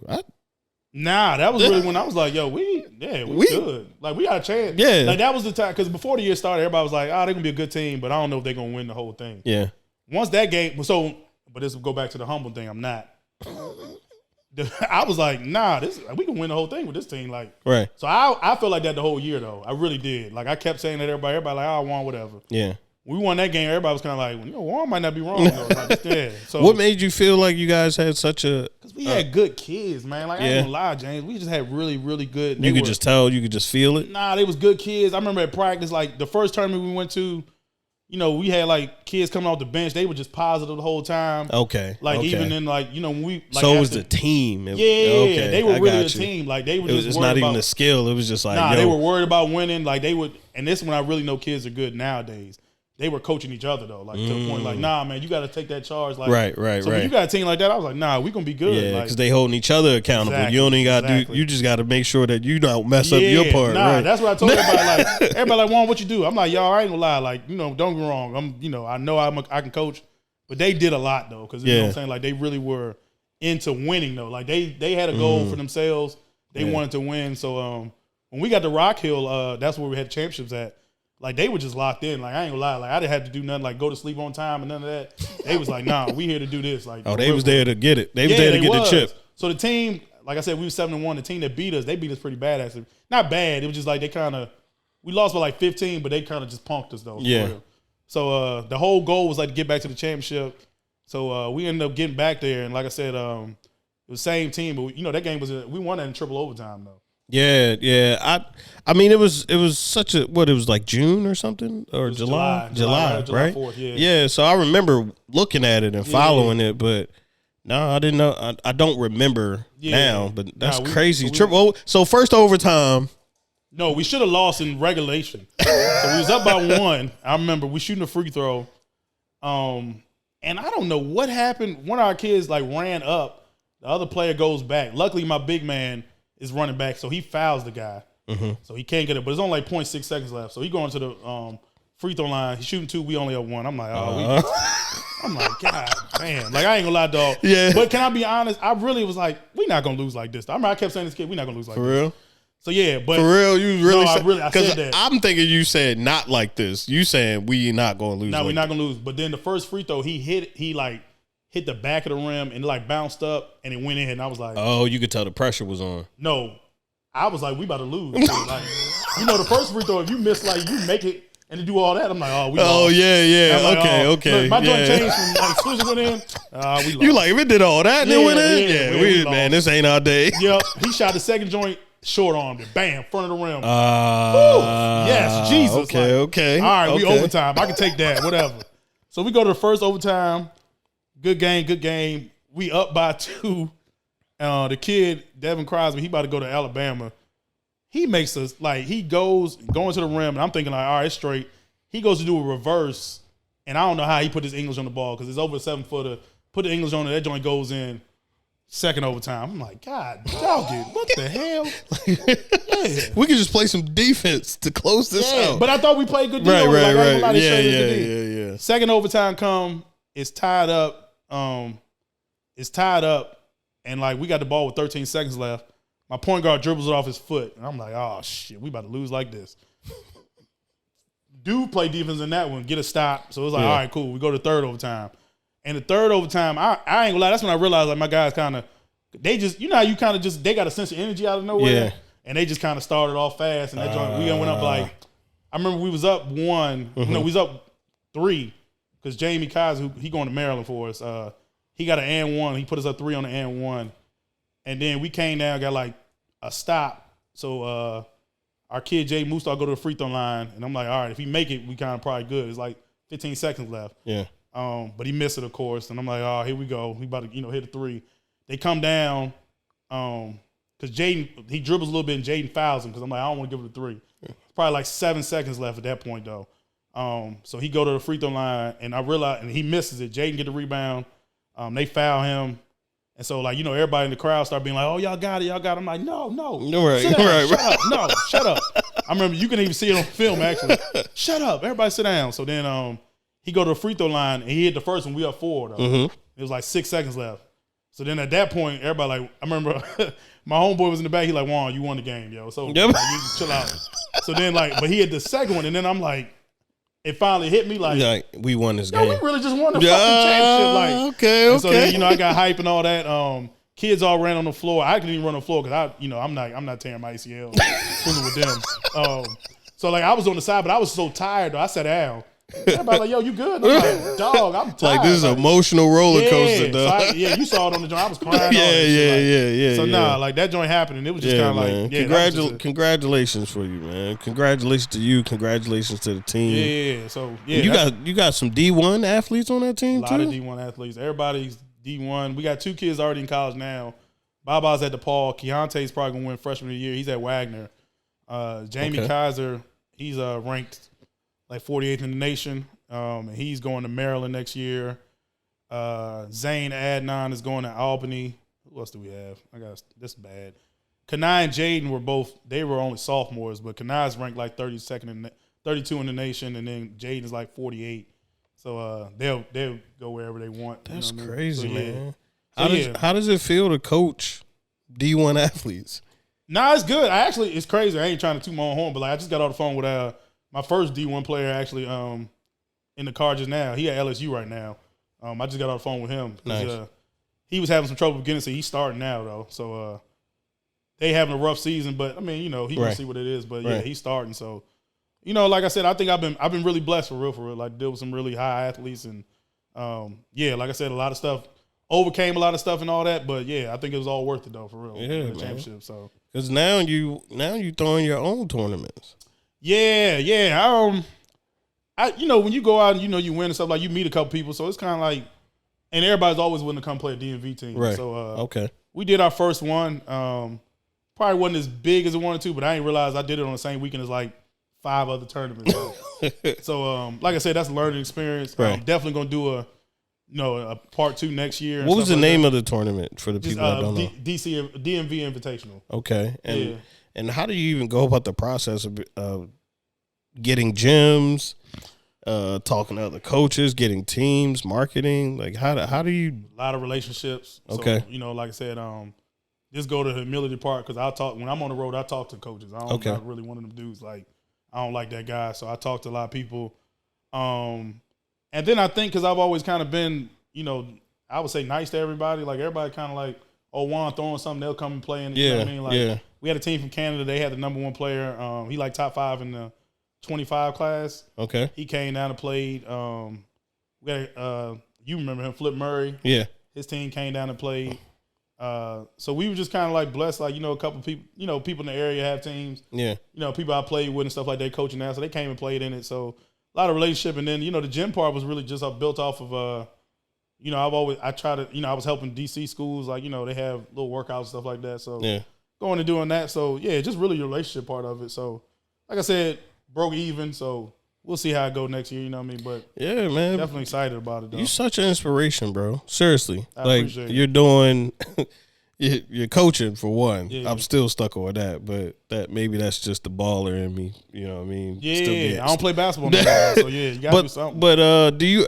Nah, that was really when I was like, yo, we good. Like, we got a chance. Yeah. Like, that was the time, because before the year started, everybody was like, they're going to be a good team, but I don't know if they're going to win the whole thing. Yeah. Once that game, but this will go back to the humble thing, I'm not. I was like, nah, we can win the whole thing with this team. Like, right. So I felt like that the whole year, though. I really did. Like, I kept saying that to everybody like, I won, whatever. Yeah. We won that game. Everybody was kind of like, Juan might not be wrong. Though. Like, yeah. So what made you feel like you guys had such a? Because we had good kids, man. Like, I ain't gonna lie, James. We just had really, really good. You could just tell. You could just feel it. Nah, they was good kids. I remember at practice, like the first tournament we went to, we had like kids coming off the bench. They were just positive the whole time. Okay. Like even in like when we. Like, so it was the team. Okay. They were really a team. Like they were just. It's not even a skill. It was just like. Nah, they were worried about winning. Like they would, and this is when I really know kids are good nowadays. They were coaching each other though, like to the point, like, nah, man, you got to take that charge. Like, right. So when you got a team like that, I was like, nah, we gonna be good. Yeah, because they holding each other accountable. Exactly, you only got to do. You just got to make sure that you don't mess up your part. Nah, right. That's what I told everybody. Like everybody, like, Juan, what you do? I'm like, y'all, I ain't gonna lie. Like, don't get me wrong. I know I can coach, but they did a lot though, because you know what I'm saying. Like they really were into winning though. Like they had a goal for themselves. They wanted to win. So when we got to Rock Hill, that's where we had championships at. Like, they were just locked in. Like, I ain't gonna lie. Like, I didn't have to do nothing, like, go to sleep on time and none of that. They was like, nah, we here to do this. Like, they was there to get it. They was there to get the chip. So the team, like I said, we was 7-1. The team that beat us, they beat us pretty bad, actually. Not bad. It was just like we lost by like 15, but they kind of just punked us, though. Yeah. So the whole goal was, like, to get back to the championship. So we ended up getting back there. And like I said, it was the same team. But, that game we won that in triple overtime, though. Yeah. I mean, it was such a, it was like June or something, or July, July right? 4th, yeah. So I remember looking at it and following it, but no, I didn't know. I don't remember now, but that's crazy. So first overtime. No, we should have lost in regulation. So we was up by 1. I remember we shooting a free throw. And I don't know what happened. One of our kids like ran up. The other player goes back. Luckily, my big man is running back, so he fouls the guy. Mm-hmm. So he can't get it, but it's only like 0.6 seconds left. So he going to the free throw line. He's shooting 2. We only have 1. I'm like, I'm like, God damn. Like, I ain't gonna lie, dog. Yeah. But can I be honest? I really was like, we're not gonna lose like this. I remember I kept saying this kid, we're not gonna lose like this. For real? So yeah, but for real, you really I said that. I'm thinking you said not like this. You saying we not gonna lose. No, we're not gonna lose. But then the first free throw, he hit the back of the rim and it like bounced up and it went in. And I was like, oh, you could tell the pressure was on. No. I was like, we about to lose. Like, the first free throw, if you miss, like, you make it and to do all that, I'm like, we lost. Oh, yeah. Like, okay. Look, my joint changed from, like, as soon as it went in, we lost. You like, if it did all that and it went in? Yeah, man, this ain't our day. Yep. He shot the second joint, short-armed it. Bam, front of the rim. Yes, Jesus. Okay. All right, we overtime. I can take that, whatever. So we go to the first overtime. Good game. We up by 2. The kid, Devin Crosby, he about to go to Alabama. He makes us, like, he going to the rim, and I'm thinking, like, all right, straight. He goes to do a reverse, and I don't know how he put his English on the ball because it's over a 7-footer. Put the English on it, that joint goes in. Second overtime. I'm like, God, dog it. What the hell? Yeah. We could just play some defense to close this out. But I thought we played good defense. Right. Yeah. Second overtime come, it's tied up. And, like, we got the ball with 13 seconds left. My point guard dribbles it off his foot. And I'm like, oh, shit, we about to lose like this. Dude play defense in that one, get a stop. So it was like, all right, cool. We go to third overtime. And the third overtime, I ain't gonna lie, that's when I realized, like, my guys kind of, they just, how you kind of just, they got a sense of energy out of nowhere. Yeah. And they just kind of started off fast. And that joint, we went up, like, I remember we was up 1. Mm-hmm. No, we was up 3. Because Jamie Kaiser, he going to Maryland for us, he got an and 1. He put us up 3 on the and 1. And then we came down, got like a stop. So our kid Jay Moostar go to the free throw line. And I'm like, all right, if he make it, we kind of probably good. It's like 15 seconds left. Yeah. But he missed it, of course. And I'm like, oh, here we go. We about to, hit a 3. They come down because Jaden, he dribbles a little bit and Jaden fouls him because I'm like, I don't want to give it a 3. It's probably like 7 seconds left at that point, though. So he go to the free throw line, and I realize, and he misses it. Jaden get the rebound. They foul him. And so, like, everybody in the crowd started being like, oh, y'all got it. I'm like, no. Right, Sit down. right, Shut up. No, shut up. I remember you can even see it on film, actually. Shut up. Everybody sit down. So then he go to the free throw line, and he hit the first one. We up 4, though. Mm-hmm. It was like 6 seconds left. So then at that point, everybody like, I remember my homeboy was in the back. He like, Juan, you won the game, yo. So Yep. like, you can chill out. So then but he had the second one, and then I'm like, it finally hit me like we won this we game. really just won the fucking championship. Like, okay. And so then, I got hype and all that. Kids all ran on the floor. I couldn't even run on the floor because I'm not tearing my ACL fooling with them. So like I was on the side, but I was so tired though. I sat down. Everybody like, yo, you good? And I'm like, dog, I'm tired. Like this is an emotional roller coaster, dog. So you saw it on the joint. I was crying. Yeah. So like that joint happened, and it was just kind of like, congratulations for you, man. Congratulations to you. Congratulations to the team. Yeah. So you got some D1 athletes on that team too. A lot of D1 athletes. Everybody's D1. We got 2 kids already in college now. Baba's at DePaul. Keontae's probably gonna win freshman of the year. He's at Wagner. Jamie Kaiser, he's ranked like 48th in the nation. And he's going to Maryland next year. Zane Adnan is going to Albany. Who else do we have? This is bad. Kanai and Jaden they were only sophomores, but Kanai's ranked like 32 in the nation, and then Jaden is like 48. So they'll go wherever they want. That's crazy, man. So, how does it feel to coach D1 athletes? Nah, it's good. It's crazy. I ain't trying to toot my own horn, but like I just got off the phone with my first D1 player actually in the car just now. He at LSU right now. I just got off the phone with him. Nice. He was having some trouble beginning, so he's starting now though. So they having a rough season, but I mean, he gonna see what it is. But yeah, he's starting. So like I said, I think I've been really blessed for real. Like deal with some really high athletes, and like I said, a lot of stuff overcame a lot of stuff and all that. But yeah, I think it was all worth it though, for real. Yeah, the championship. So because now you throwing your own tournaments. Yeah. When you go out and you win and stuff, like you meet a couple people, so it's kind of like, and everybody's always willing to come play a DMV team. Right. So we did our first one. Probably wasn't as big as it wanted to, but I didn't realize I did it on the same weekend as like 5 other tournaments. So like I said, that's a learning experience. Right. I'm definitely gonna do a part 2 next year. What was the name of the tournament for the people that don't know? DMV Invitational. Okay. And how do you even go about the process of getting gyms, talking to other coaches, getting teams, marketing? Like how do you? A lot of relationships. Okay. So, like I said, just go to the humility part, because when I'm on the road, I talk to coaches. I'm not really one of them dudes. Like, I don't like that guy, so I talk to a lot of people. And then I think, because I've always kind of been, I would say nice to everybody. Like, everybody kind of like, oh, Juan throwing something, they'll come and play. And, you know what I mean? Like, we had a team from Canada. They had the #1 player. He like top 5 in the 25 class. Okay. He came down and played. We got you remember him, Flip Murray. Yeah. His team came down and played. So we were just kind of like blessed, like, a couple people, people in the area have teams. Yeah. People I played with and stuff like that, coaching now. So they came and played in it. So a lot of relationship. And then, the gym part was really just built off of, I was helping DC schools, like, they have little workouts and stuff like that. So going and doing that. So yeah, just really the relationship part of it. So like I said, broke even. So we'll see how it go next year, you know what I mean? But yeah, man, definitely excited about it though. You're such an inspiration, bro. Seriously. I appreciate you're doing you're coaching for one. Yeah. I'm still stuck on that, but that's just the baller in me. You know what I mean? Yeah, I don't play basketball no more, so yeah, you gotta do something. But do you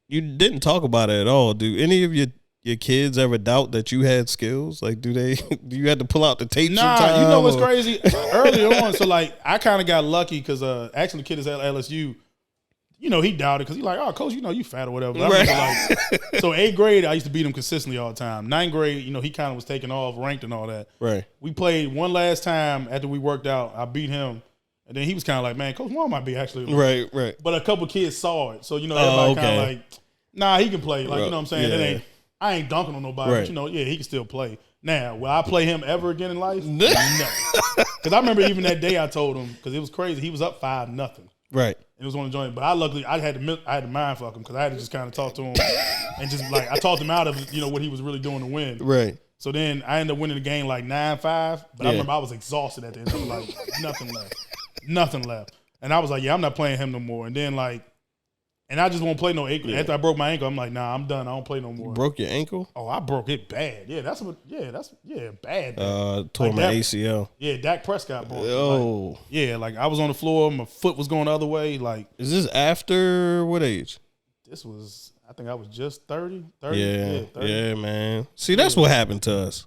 you didn't talk about it at all. Do any of your kids ever doubt that you had skills? Like, do you have to pull out the tape sometime? You know what's crazy? Early on, so like I kind of got lucky because actually the kid is at LSU. He doubted because he's like, oh, coach, you fat or whatever. Right. So 8th grade, I used to beat him consistently all the time. 9th grade, he kind of was taking off, ranked and all that. Right. We played one last time after we worked out. I beat him. And then he was kind of like, man, Coach Juan might be actually. Right. But a couple kids saw it. So, everybody kind of like, nah, he can play. Like, you know what I'm saying? Yeah. I ain't dunking on nobody. Right. But, he can still play. Now, will I play him ever again in life? No. Because I remember even that day I told him, because it was crazy. He was up 5-0. Right. It was on the joint. But I had to mind fuck him because I had to just kind of talk to him and just like, I talked him out of, what he was really doing to win. Right. So then I ended up winning the game like 9-5. But I remember I was exhausted at the end. I was like, nothing left. And I was like, yeah, I'm not playing him no more. And then like, And I just won't play no ankle. After I broke my ankle, I'm like, nah, I'm done. I don't play no more. Broke your ankle? Oh, I broke it bad. Yeah, bad. Tore my ACL. Yeah, Dak Prescott broke it. Oh. Like I was on the floor, my foot was going the other way. Like, is this after what age? This was, I think I was just 30. Yeah, 30. Yeah, man. See, that's what happened to us.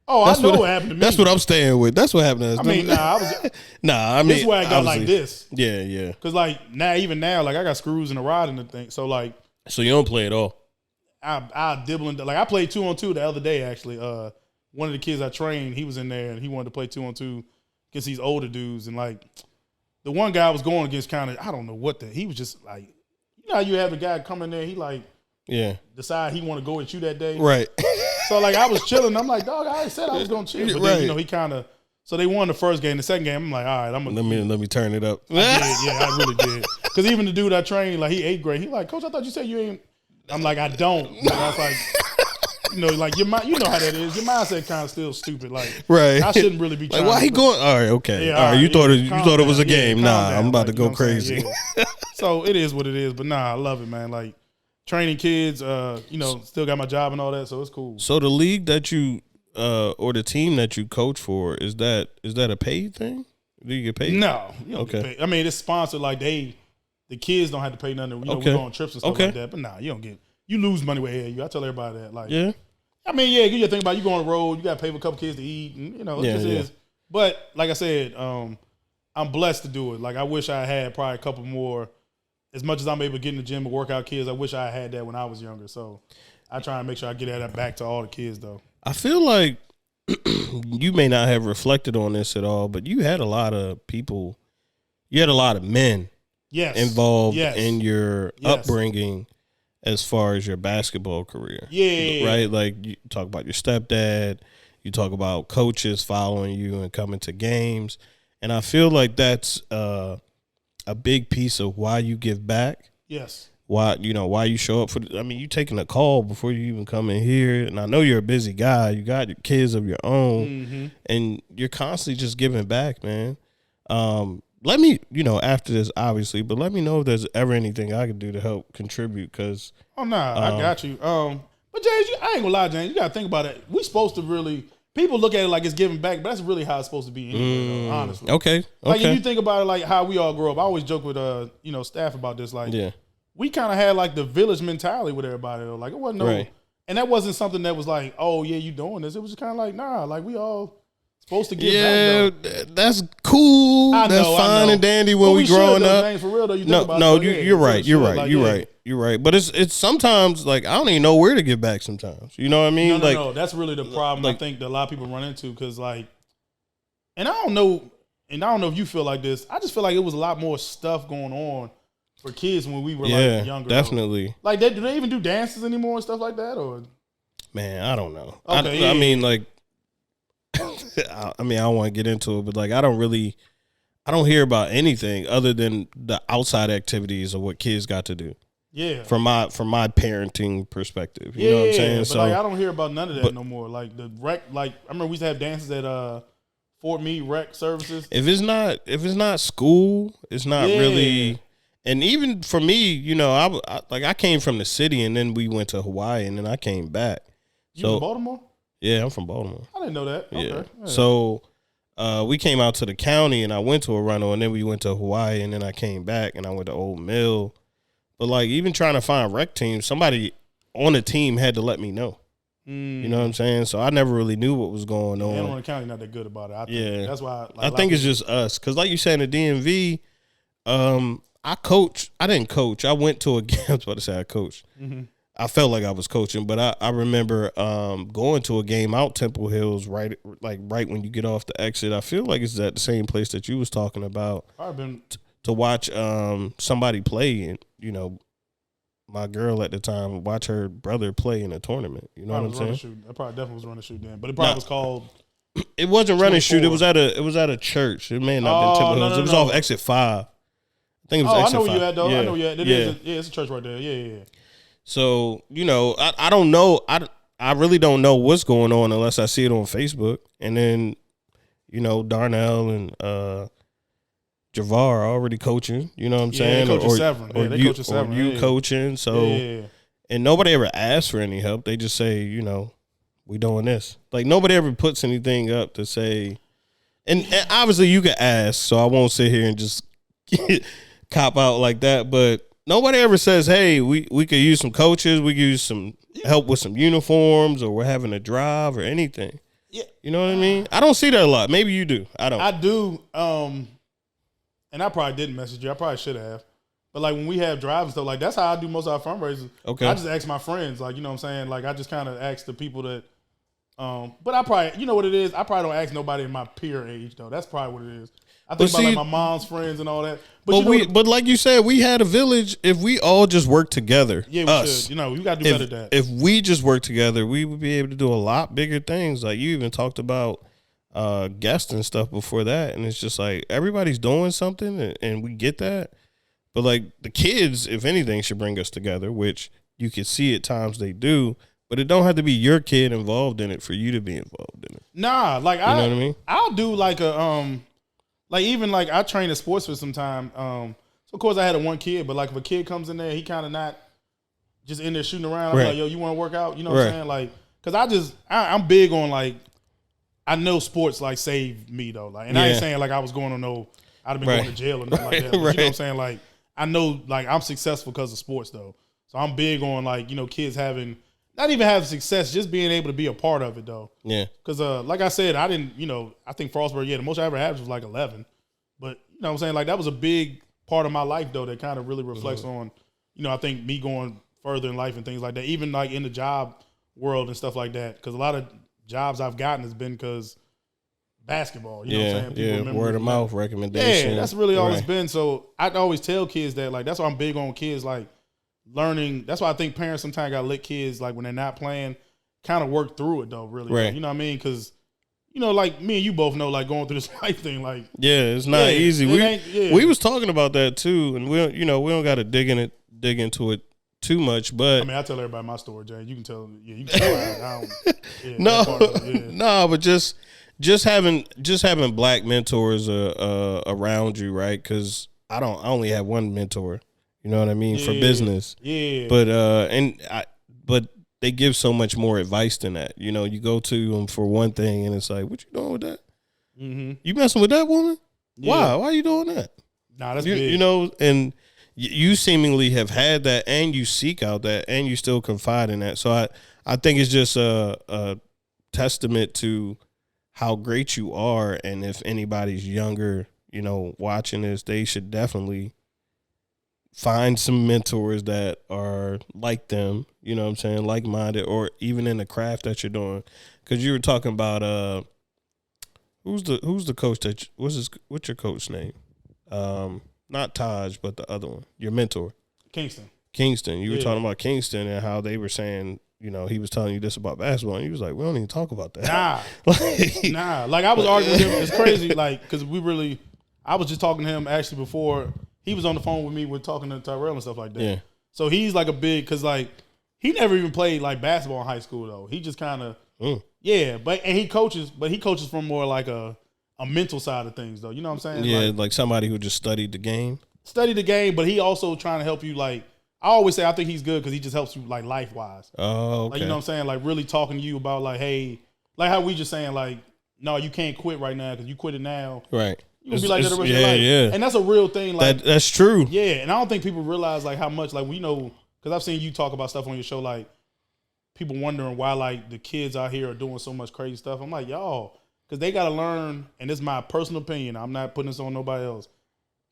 Oh, I know what happened to me. That's what I'm staying with. That's what happened to us. I mean, this is why I got like this. Yeah. Because like even now, like I got screws in the rod and the thing. So like, so you don't play at all. I dibble and like I played 2-on-2 the other day actually. One of the kids I trained, he was in there and he wanted to play 2-on-2 against these older dudes, and like the one guy I was going against kind of, I don't know what he was just like, you know how you have a guy come in there, he like decide he want to go at you that day, right? So like I was chilling. I'm like, dog, I said I was gonna chill, but then he kind of. So they won the first game. The second game, I'm like, all right, I'm gonna let me turn it up. I really did. Because even the dude I trained, like he 8th grade, he like, Coach, I thought you said you ain't. I'm like, I don't. Like, I was like, like your mind, you know how that is. Your mindset kind of still stupid. Like, right? I shouldn't really be trying. Like, why he going? All right, okay. Yeah, all right, you thought it was a game. Nah, down, I'm about to go you know crazy. So it is what it is. But nah, I love it, man. Like training kids, still got my job and all that, so it's cool. So the league that you or the team that you coach for, is that a paid thing? Do you get paid? No, you don't get paid. I mean, it's sponsored. Like the kids don't have to pay nothing. We go on trips and stuff like that. But nah, you don't get. You lose money with AAU. I tell everybody that. Like, I mean, you got to think about you go on the road. You got to pay for a couple kids to eat, and it just is. But like I said, I'm blessed to do it. Like I wish I had probably a couple more. As much as I'm able to get in the gym and work out kids, I wish I had that when I was younger. So I try and make sure I get that back to all the kids, though. I feel like you may not have reflected on this at all, but you had a lot of people, you had a lot of men involved in your upbringing as far as your basketball career. Yeah. Right? Like you talk about your stepdad, you talk about coaches following you and coming to games. And I feel like that's a big piece of why you give back. Yes. Why you show up for you taking a call before you even come in here, and I know you're a busy guy. You got your kids of your own, and you're constantly just giving back, man. Let me, after this, obviously, but let me know if there's ever anything I can do to help contribute. Cause I got you. But James, I ain't gonna lie, James. You gotta think about it. We supposed to really. People look at it like it's giving back, but that's really how it's supposed to be anyway, though, honestly. Okay. Like if you think about it, like how we all grow up. I always joke with staff about this. Like, we kind of had like the village mentality with everybody, though. Like it wasn't and that wasn't something that was like, oh yeah, you doing this. It was just kind of like, nah, like we all supposed to give back. Yeah, that's cool. That's fine and dandy when we growing up. James, for real though, you're right. But it's sometimes like I don't even know where to give back. Sometimes, you know what I mean? No. That's really the problem. I think that a lot of people run into because like, and I don't know if you feel like this. I just feel like it was a lot more stuff going on for kids when we were like younger. Definitely. Though. Like, do they even do dances anymore and stuff like that? Or man, I don't know. Okay, I mean, like, I don't want to get into it, but like, I don't hear about anything other than the outside activities of what kids got to do. Yeah. From my parenting perspective, you know what I'm saying? But like, I don't hear about none of that no more. Like the rec, like I remember we used to have dances at Fort Meade rec services. If it's not school, it's not really. And even for me, I came from the city and then we went to Hawaii and then I came back. You from Baltimore? Yeah, I'm from Baltimore. I didn't know that. Yeah. Okay. Yeah. So we came out to the county and I went to a rental and then we went to Hawaii and then I came back and I went to Old Mill. But like even trying to find rec teams, somebody on the team had to let me know. You know what I'm saying? So I never really knew what was going on. Anne Arundel County not that good about it. I think. That's why. I think it's just us. Because like you said in the DMV, I didn't coach. I went to a game. I was about to say I coached. Mm-hmm. I felt like I was coaching, but I remember going to a game out Temple Hills right when you get off the exit. I feel like it's at the same place that you was talking about. I've been to watch somebody play, and my girl at the time watch her brother play in a tournament. You know what I'm saying? I probably definitely was running shoot then, but it probably was called. It wasn't running shoot. It was at a church. It may not have been Temple Hills. It was off exit 5. I think it was exit 5. I know where you at though. Yeah. I know where you at. It's a church right there. Yeah. So, I don't know. I really don't know what's going on unless I see it on Facebook. And then, Darnell and Javar already coaching. You know what I'm saying? They coach at 7. Or They you, coach at 7. or you coaching. So, and nobody ever asks for any help. They just say, you know, we doing this. Like nobody ever puts anything up to say. And obviously you can ask, so I won't sit here and just cop out like that. But nobody ever says, hey, we could use some coaches. We could use some help with some uniforms, or we're having a drive or anything. Yeah. You know what I mean? I don't see that a lot. Maybe you do. I don't. I do. And I probably didn't message you. I probably should have. But like when we have drives and stuff, like that's how I do most of our fundraisers. Okay. I just ask my friends, like, you know what I'm saying? Like I just kind of ask the people that but I probably, you know what it is? I probably don't ask nobody in my peer age though. That's probably what it is. I think about like my mom's friends and all that. But like you said, we had a village. If we all just work together, we should. You know, we got to do better than that. If we just work together, we would be able to do a lot bigger things. Like you even talked about guests and stuff before that, and it's just like everybody's doing something, and we get that. But like the kids, if anything, should bring us together, which you can see at times they do. But it don't have to be your kid involved in it for you to be involved in it. Nah, like you know what I mean? I'll do like a like even like I train at sports for some time. So of course I had a one kid, but like if a kid comes in there, he kind of not just in there shooting around. I'm like, yo, you want to work out? You know what I'm saying? Like, cause I'm big on like, I know sports like saved me though. Like, and I ain't saying like I was going on I'd have been going to jail or nothing like that. But you know what I'm saying? Like, I know like I'm successful because of sports though. So I'm big on like, you know, kids not even having success, just being able to be a part of it though. Yeah. Because like I said, I didn't, you know, I think Frostburg, the most I ever had was like 11. But you know what I'm saying? Like that was a big part of my life though that kind of really reflects on, you know, I think me going further in life and things like that. Even like in the job world and stuff like that. Because a lot of jobs I've gotten has been because basketball. You know what I'm saying? People word of mouth recommendation. Yeah, that's really all it's been. So I always tell kids that like that's why I'm big on kids like learning. That's why I think parents sometimes got to let kids like when they're not playing kind of work through it though, really. Right. You know what I mean? Because you know, like me and you both know, like going through this life thing, like it's not easy. We was talking about that too, and we don't got to dig into it too much. But I mean, I tell everybody my story, Jay. You can tell, you can tell. No, but just having black mentors around you, right? Because I only have one mentor. You know what I mean? For business. Yeah. But they give so much more advice than that. You know, you go to them for one thing and it's like, what you doing with that? Mm-hmm. You messing with that woman? Yeah. Why are you doing that? Nah, that's big. You know, and you seemingly have had that and you seek out that and you still confide in that. So I think it's just a testament to how great you are. And if anybody's younger, you know, watching this, they should definitely find some mentors that are like them, you know what I'm saying, like-minded, or even in the craft that you're doing. Because you were talking about who's the coach that what's your coach's name? Not Taj, but the other one, your mentor, Kingston. You were talking about Kingston and how they were saying, you know, he was telling you this about basketball, and he was like, we don't even talk about that. Nah. Like I was arguing with him. It's crazy, like because I was just talking to him actually before. He was on the phone with me talking to Tyrell and stuff like that. Yeah. So he's like because like he never even played like basketball in high school though. He just kind of but he coaches from more like a mental side of things though. You know what I'm saying? Yeah, like somebody who just studied the game. But he also trying to help you like. I always say I think he's good because he just helps you like life wise. Oh, okay. Like you know what I'm saying? Like really talking to you about like, hey, like how we just saying like, no, you can't quit right now because you quit it now. Right. You gonna be like that the rest of your life. Yeah. And that's a real thing. Like that's true. Yeah, and I don't think people realize like how much like we know because I've seen you talk about stuff on your show like people wondering why like the kids out here are doing so much crazy stuff. I'm like y'all because they got to learn, and this is my personal opinion. I'm not putting this on nobody else.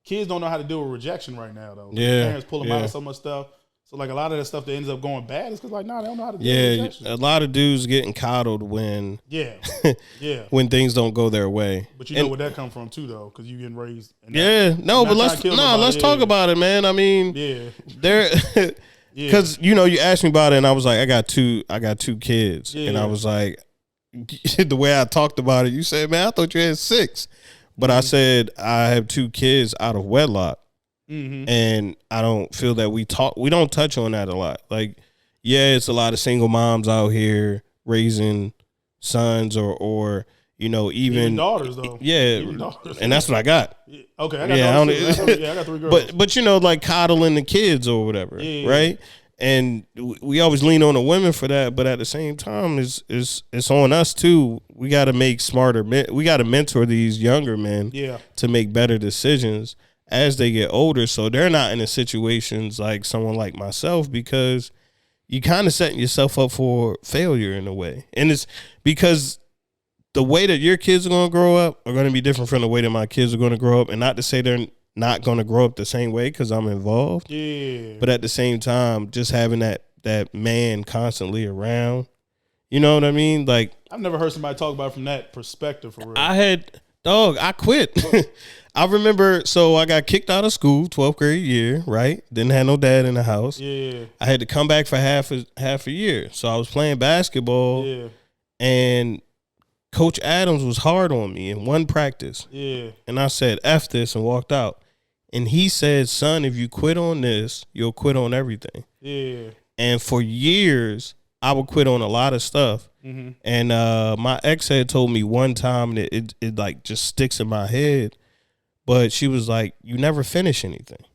Kids don't know how to deal with rejection right now though. Yeah, parents pull them out of so much stuff. So like a lot of that stuff that ends up going bad is because like they don't know how to deal with rejection. A lot of dudes getting coddled when when things don't go their way. But you know where that come from too though, because you getting raised. Let's talk about it, man. I mean, there because you know you asked me about it, and I was like, I got two kids, and I was like, the way I talked about it, you said, man, I thought you had 6, but I said I have 2 kids out of wedlock. Mm-hmm. And I don't feel that we don't touch on that a lot. Like, yeah, it's a lot of single moms out here raising sons or even daughters though. Yeah, Even daughters. and that's what I got. Yeah. Okay, I got daughters too. I got 3 girls. But like coddling the kids or whatever, right? And we always lean on the women for that, but at the same time, it's on us too. We got to make smarter men. We got to mentor these younger men to make better decisions as they get older, so they're not in the situations like someone like myself, because you kind of setting yourself up for failure in a way. And it's because the way that your kids are going to grow up are going to be different from the way that my kids are going to grow up. And not to say they're not going to grow up the same way because I'm involved. Yeah. But at the same time, just having that man constantly around, you know what I mean? Like, I've never heard somebody talk about it from that perspective for real. I quit. I remember, so I got kicked out of school, 12th grade year, right? Didn't have no dad in the house. Yeah. I had to come back for half a year. So I was playing basketball. Yeah. And Coach Adams was hard on me in one practice. Yeah. And I said, F this, and walked out. And he said, son, if you quit on this, you'll quit on everything. Yeah. And for years, I would quit on a lot of stuff. Mm-hmm. And my ex had told me one time that it like just sticks in my head. But she was like, you never finish anything.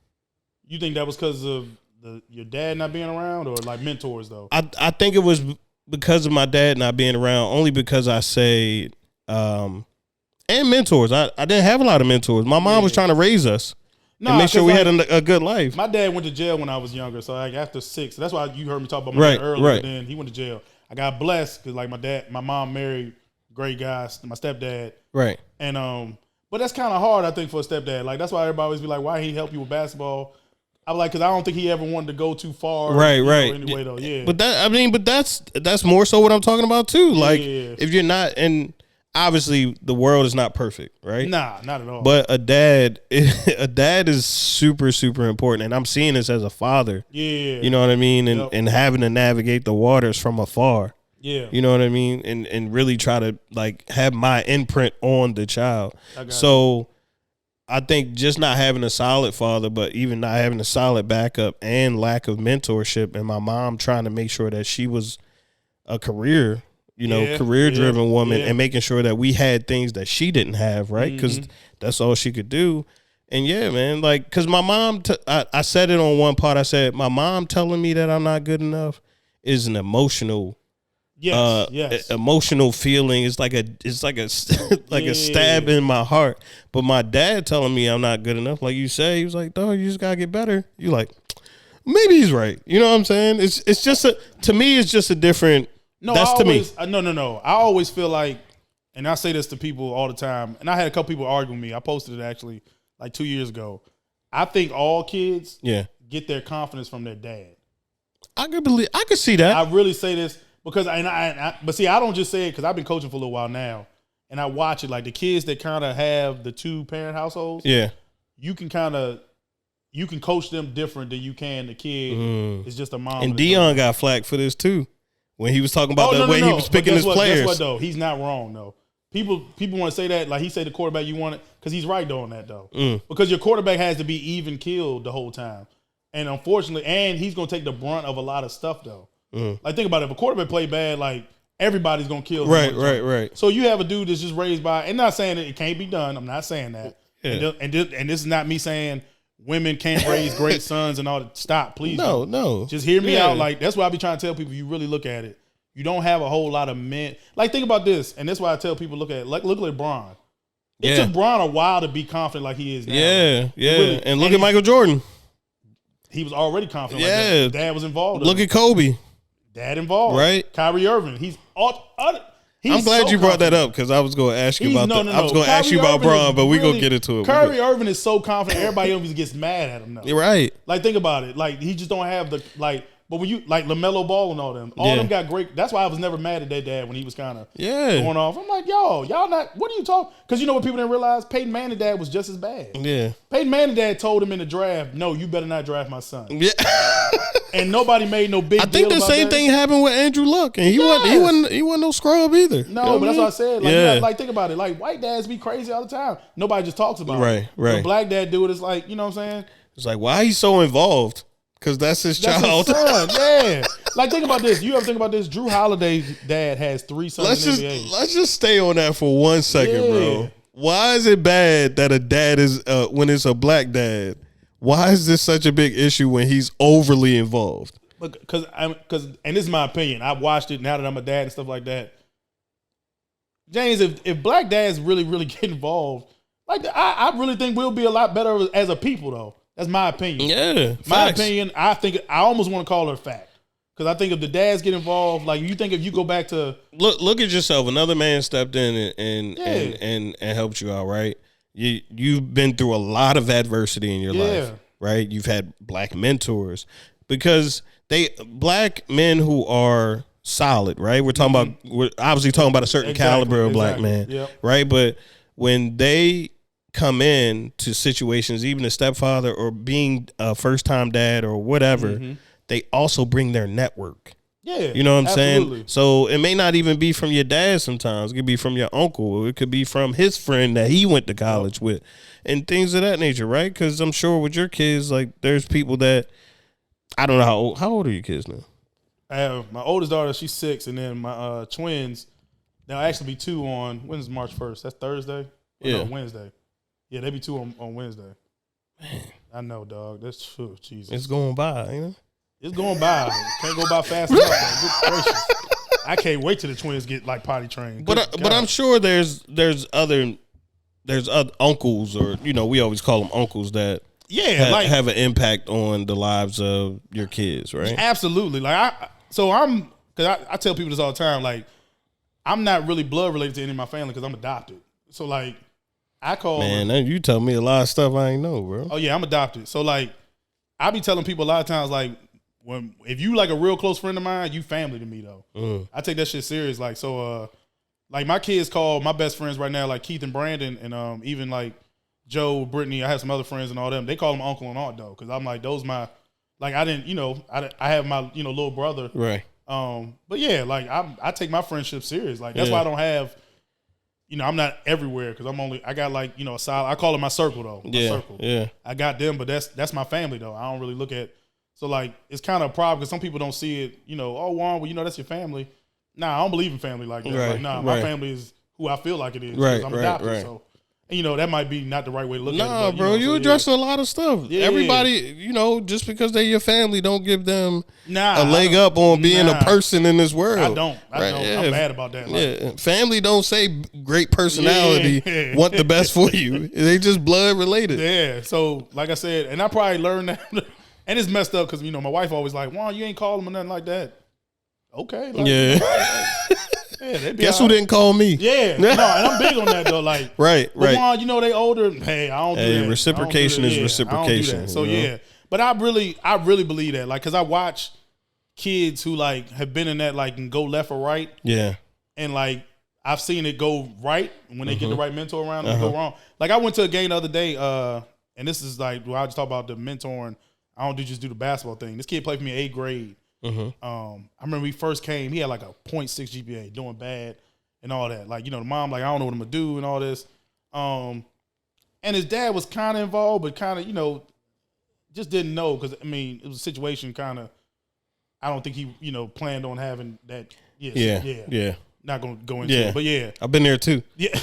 You think that was because of your dad not being around, or like mentors though? I think it was because of my dad not being around, only because I say, and mentors. I didn't have a lot of mentors. My mom was trying to raise us and make sure we had a good life. My dad went to jail when I was younger, so like after 6, that's why you heard me talk about my dad earlier. Right. Then he went to jail. I got blessed because like my mom married great guys, my stepdad. Right. And but that's kind of hard, I think, for a stepdad. Like that's why everybody always be like, why he help you with basketball? I'm like, because I don't think he ever wanted to go too far. Right. Anyway, though, yeah. But that's more so what I'm talking about too. Like if you're not, and obviously the world is not perfect, right? Nah, not at all. But a dad is super, super important, and I'm seeing this as a father. Yeah. You know what I mean, and having to navigate the waters from afar. Yeah. You know what I mean? And really try to like have my imprint on the child. So I think just not having a solid father, but even not having a solid backup and lack of mentorship, and my mom trying to make sure that she was a career driven woman and making sure that we had things that she didn't have, right? Because that's all she could do. And yeah, man, like, because my mom, I said it on one part, I said, my mom telling me that I'm not good enough is an emotional emotional feeling. It's like a stab in my heart. But my dad telling me I'm not good enough, like you say, he was like, dog, you just gotta get better. You like, maybe he's right. You know what I'm saying? It's just to me, it's just a different. No, No. I always feel like, and I say this to people all the time, and I had a couple people argue with me. I posted it actually like 2 years ago. I think all kids get their confidence from their dad. I could see that. I really say this because but see, I don't just say it because I've been coaching for a little while now, and I watch it like the kids that kind of have the 2-parent households. Yeah, you can coach them different than you can the kid. It's just a mom. And Dion got flack for this too when he was talking about the way he was picking his players. Guess what though? He's not wrong though. People want to say that like he said the quarterback you want it because he's right though on that though. Because your quarterback has to be even keeled the whole time. And unfortunately, and he's going to take the brunt of a lot of stuff, though. Like, think about it. If a quarterback play bad, like, everybody's going to kill him. Right. So you have a dude that's just raised by, and not saying that it can't be done. I'm not saying that. Yeah. And this is not me saying women can't raise great sons and all that. Stop, please. No. Just hear me out. Like, that's why I be trying to tell people, if you really look at it, you don't have a whole lot of men. Like, think about this. And that's why I tell people, look at it. Like, look at LeBron. It took Bron a while to be confident like he is now. Yeah. Really. And look at Michael Jordan. He was already confident. Like that. Dad was involved. Look at Kobe. Dad involved. Right. Kyrie Irving. I'm glad you brought that up because I was going to ask you about I was going to ask you about Bron, but we're going to get into it. Kyrie Irving is so confident. Everybody else gets mad at him now. You're right. Like, think about it. Like, he just don't have the, like, but when you, like, LaMelo Ball and all them got great. That's why I was never mad at their dad when he was kind of going off. I'm like, y'all not, what are you talking? Because you know what people didn't realize? Peyton Manning dad was just as bad. Yeah. Peyton Manning dad told him in the draft, no, you better not draft my son. Yeah. And nobody made no big deal about that. I think the same thing happened with Andrew Luck, and he wasn't no scrub either. No, but that's what I said. Like, like, think about it. Like, white dads be crazy all the time. Nobody just talks about it. Right. The black dad do it. It's like, you know what I'm saying? It's like, why he's so involved? Because that's his child. His son, yeah. Like, think about this. You ever think about this? Drew Holiday's dad has 3 sons in the NBA. Let's just stay on that for 1 second, bro. Why is it bad that a dad is when it's a black dad? Why is this such a big issue when he's overly involved? Because and this is my opinion. I've watched it now that I'm a dad and stuff like that. James, if black dads really get involved, like I really think we'll be a lot better as a people, though. That's my opinion. Yeah, my opinion. I think I almost want to call it a fact because I think if the dads get involved, like you think if you go back to look at yourself, another man stepped in and helped you out, right? You've been through a lot of adversity in your life, right? You've had black mentors because black men who are solid, right? We're obviously talking about a certain caliber of black man, right? But when they come in to situations, even a stepfather or being a first time dad or whatever, they also bring their network. Yeah, you know what I'm saying? So it may not even be from your dad sometimes. It could be from your uncle. It could be from his friend that he went to college with and things of that nature, right? Because I'm sure with your kids, like there's people that, I don't know how old are your kids now? I have my oldest daughter, she's 6, and then my twins, they'll actually be 2 on, when's March 1st? That's Thursday? No, Wednesday. Yeah, they be 2 on Wednesday. Man. I know, dog. That's Jesus. It's going by, you know? It's going by. Can't go by fast enough. Good gracious. I can't wait till the twins get like potty trained. But I'm sure there's other uncles, or we always call them uncles that have an impact on the lives of your kids, right? Absolutely. Like because I tell people this all the time. Like I'm not really blood related to any of my family because I'm adopted. So like I call you tell me a lot of stuff I ain't know, bro. Oh yeah, I'm adopted. So like I be telling people a lot of times like. If you like a real close friend of mine, you family to me though. I take that shit serious. Like so, like my kids call my best friends right now, like Keith and Brandon, and even like Joe, Brittany. I have some other friends and all them. They call them uncle and aunt though, because I'm like those my like I didn't I have my little brother right. But yeah, like I take my friendship serious. Like that's why I don't have. I'm not everywhere because I got like a solid. I call it my circle though. My circle. Yeah. I got them, but that's my family though. I don't really look at. So, like, it's kind of a problem because some people don't see it, oh, Juan, well, that's your family. Nah, I don't believe in family like that. Right, like, nah, my family is who I feel like it is because I'm adopted. So, and, that might be not the right way to look at it. Nah, bro, you addressing a lot of stuff. Yeah, everybody, just because they're your family, don't give them a leg up on being a person in this world. I don't. Yeah. I'm mad about that. Like, family don't say great personality, want the best for you. They just blood related. Yeah, so, like I said, and I probably learned that. And it's messed up because, my wife always like, Juan, you ain't call him or nothing like that. Okay. Like, Guess who didn't call me? Yeah. No, and I'm big on that, though. Like, right. Juan, they older. Hey, I don't do that. Reciprocation is reciprocation. I don't do that. So, But I really believe that. Like, because I watch kids who, like, have been in that, like, can go left or right. Yeah. And, like, I've seen it go right when they get the right mentor around and go wrong. Like, I went to a game the other day, and this is, like, I just talk about the mentoring. I don't just do the basketball thing. This kid played for me in 8th grade. I remember when he first came, he had like a 0.6 GPA, doing bad and all that. Like, the mom, like, I don't know what I'm going to do and all this. And his dad was kind of involved, but kind of, just didn't know because, it was a situation kind of, I don't think he, planned on having that. Yeah. Not going to go into it, but yeah. I've been there too. Yeah.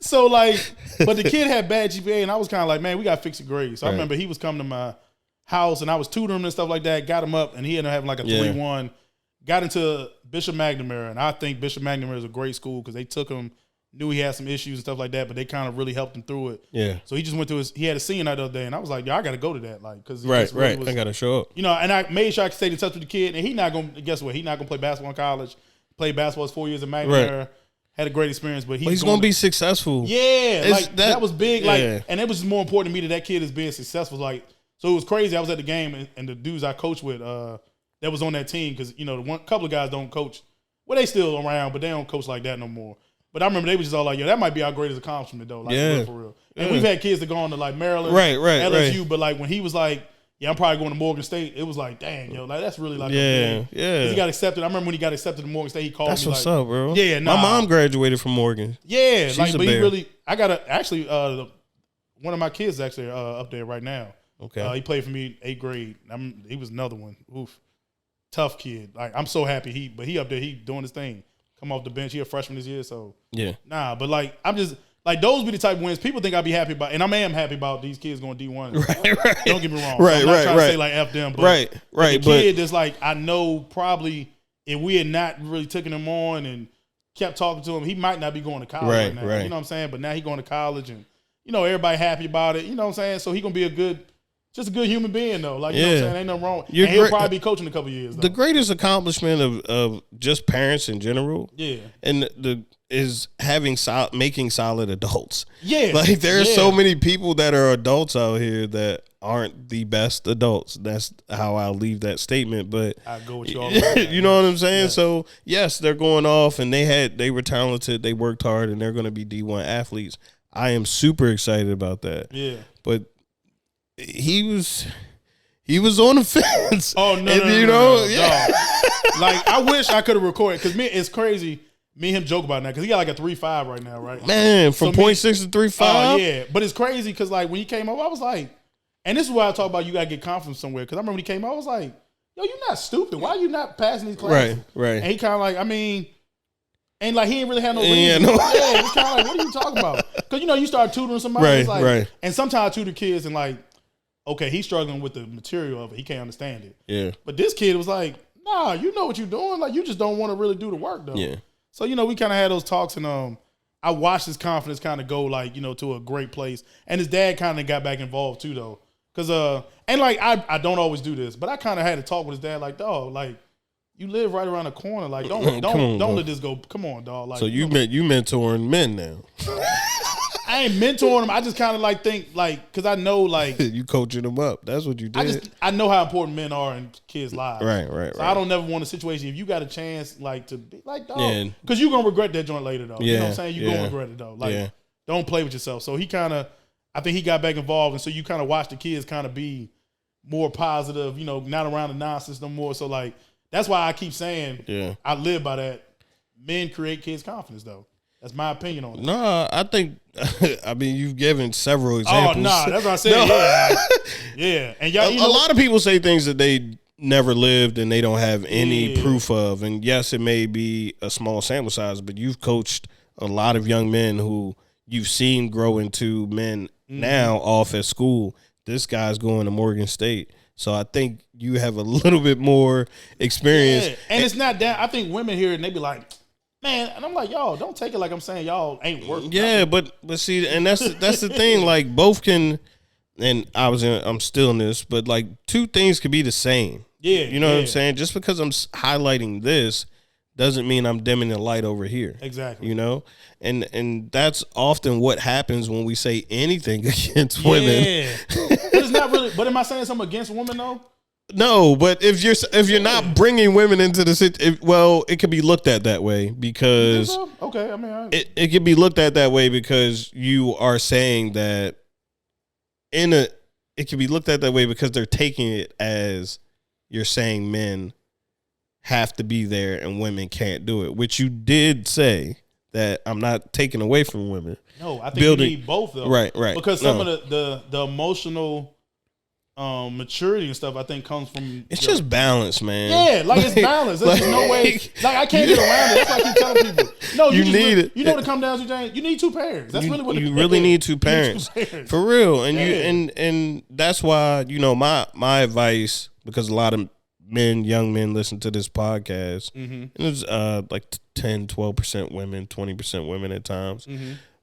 So, like, but the kid had bad GPA, and I was kind of like, man, we got to fix the grade. So I remember he was coming to my house, and I was tutoring him and stuff like that, got him up, and he ended up having like a 3-1, got into Bishop McNamara, and I think Bishop McNamara is a great school because they took him, knew he had some issues and stuff like that, but they kind of really helped him through it. Yeah. So he just went to he had a senior night the other day, and I was like, I got to go to that, like, because right, I got to show up. And I made sure I could stay in touch with the kid, and he not going to, guess what, he not going to play basketball in college, played basketball 4 years at McNamara. Right. Had a great experience, but he's going to be successful. Yeah, like that was big. Like, and it was more important to me that kid is being successful. Like, so it was crazy. I was at the game, and the dudes I coached with, that was on that team, because one couple of guys don't coach. Well, they still around, but they don't coach like that no more. But I remember they was just all like, that might be our greatest accomplishment though. Like, for real. And we've had kids that go on to like Maryland, LSU, but like when he was like, I'm probably going to Morgan State. It was like, dang, like that's really like a thing. He got accepted. I remember when he got accepted to Morgan State, he called me. That's what's like, up, bro. Yeah, my mom graduated from Morgan. Yeah, like, but he really, I got one of my kids actually up there right now. Okay. He played for me 8th grade. He was another one. Oof. Tough kid. Like, I'm so happy he up there, he doing his thing. Come off the bench. He a freshman this year, so. Yeah. Nah, but like, I'm just, like, those be the type of wins people think I'd be happy about. And I am happy about these kids going D1. Right. Don't get me wrong. Right, I'm not trying to right. say like F them, but Right. the kid that's like, I know probably if we had not really taken him on and kept talking to him, he might not be going to college right now. Right. You know what I'm saying? But now he going to college and, you know, everybody happy about it. You know what I'm saying? So he going to be just a good human being though. Like, you know what I'm saying? Ain't nothing wrong. And he'll probably be coaching in a couple years though. The greatest accomplishment of just parents in general. Yeah. And is making solid adults. Yeah. Like there are so many people that are adults out here that aren't the best adults. That's how I'll leave that statement. But I go with you all. You know what I'm saying? Yeah. So yes, they're going off and they were talented, they worked hard, and they're gonna be D1 athletes. I am super excited about that. Yeah. But he was on the fence. Oh no, Yeah. Like I wish I could have recorded because it's crazy. Me and him joke about that because he got like a 3.5 right now, right? Man, from 0.6 to 3.5. Oh yeah, but it's crazy because like when he came up, I was like, and this is why I talk about you gotta get confidence somewhere. Because I remember when he came up, I was like, yo, you're not stupid. Why are you not passing these classes? Right. And he kind of like, I mean, and like he ain't really had no reason. Yeah, It's kind of like, what are you talking about? Because you know you start tutoring somebody, it's like, right. And sometimes I tutor kids and like, okay, he's struggling with the material of it. He can't understand it. Yeah. But this kid was like, nah, you know what you're doing. Like you just don't want to really do the work though. Yeah. So, you know, we kind of had those talks and I watched his confidence kind of go like, you know, to a great place. And his dad kind of got back involved too though. Cause and like I don't always do this, but I kind of had to talk with his dad like, dog, like you live right around the corner. Like don't let this go. Come on, dog. Like, so you mentoring men now. I ain't mentoring them. I just kind of like think like, cause I know like you coaching them up. That's what you did. I know how important men are in kids' lives. Right. So I don't never want a situation if you got a chance like to be like dog, cause you gonna regret that joint later though. You know what I'm saying? You gonna regret it though. Like don't play with yourself. So I think he got back involved, and so you kind of watch the kids kind of be more positive. You know, not around the nonsense no more. So like that's why I keep saying I live by that. Men create kids' confidence though. That's my opinion on it. No, I think, I mean, you've given several examples. Oh, nah, that's what I said. Yeah. And y'all, a lot of people say things that they never lived and they don't have any proof of. And yes, it may be a small sample size, but you've coached a lot of young men who you've seen grow into men now off at school. This guy's going to Morgan State. So I think you have a little bit more experience. Yeah. And it's not that. I think women hear it and they be like, man, and I'm like, y'all, don't take it like I'm saying y'all ain't working. Yeah, but see, and that's the thing. Like both can, and I'm still in this, but like two things could be the same. Yeah, you know what I'm saying. Just because I'm highlighting this doesn't mean I'm dimming the light over here. Exactly. You know, and that's often what happens when we say anything against women. Yeah, but it's not really. But am I saying something against women though? No, but if you're not bringing women into the situation, well, it could be looked at that way because okay, I mean, it could be looked at that way because you are saying that it can be looked at that way because they're taking it as you're saying men have to be there and women can't do it, which you did say that I'm not taking away from women. No, I think you need both though. Right. Because some of the emotional maturity and stuff I think comes from just balance, man. Yeah, like it's balance. There's no way. Like I can't get around it. That's why I keep telling people. No, you need it. You know what it comes down to, James? You need two parents. That's really what you really need two parents. For real. And and that's why, you know, my advice, because a lot of young men listen to this podcast. And it's like 10, 12% women, 20% women at times.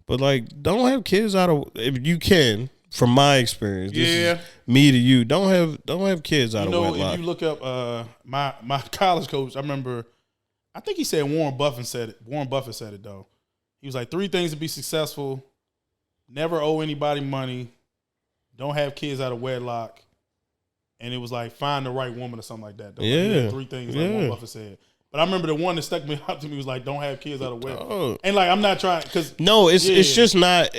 But like don't have kids out of, if you can. From my experience, this is me to you. Don't have kids out of wedlock. If you look up my college coach, I remember, I think he said Warren Buffett said it. Warren Buffett said it though. He was like 3 things to be successful: never owe anybody money, don't have kids out of wedlock, and it was like find the right woman or something like that. Though. Yeah, 3 things like Warren Buffett said. But I remember the one that stuck me out to me was like don't have kids out of wedlock. And like I'm not trying because it's just not.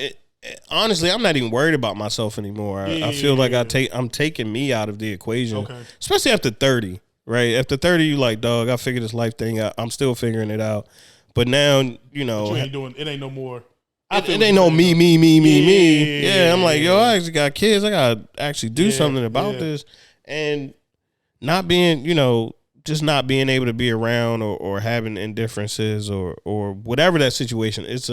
Honestly, I'm not even worried about myself anymore. I feel like I'm taking me out of the equation, especially after 30. Right after 30, you like, dog, I figured this life thing out. I'm still figuring it out, but now you know but you ain't doing it. Ain't no more. It ain't no me. Yeah, I'm like, yo, I actually got kids. I gotta actually do something about this, and not being, just not being able to be around or having indifferences or whatever that situation. It's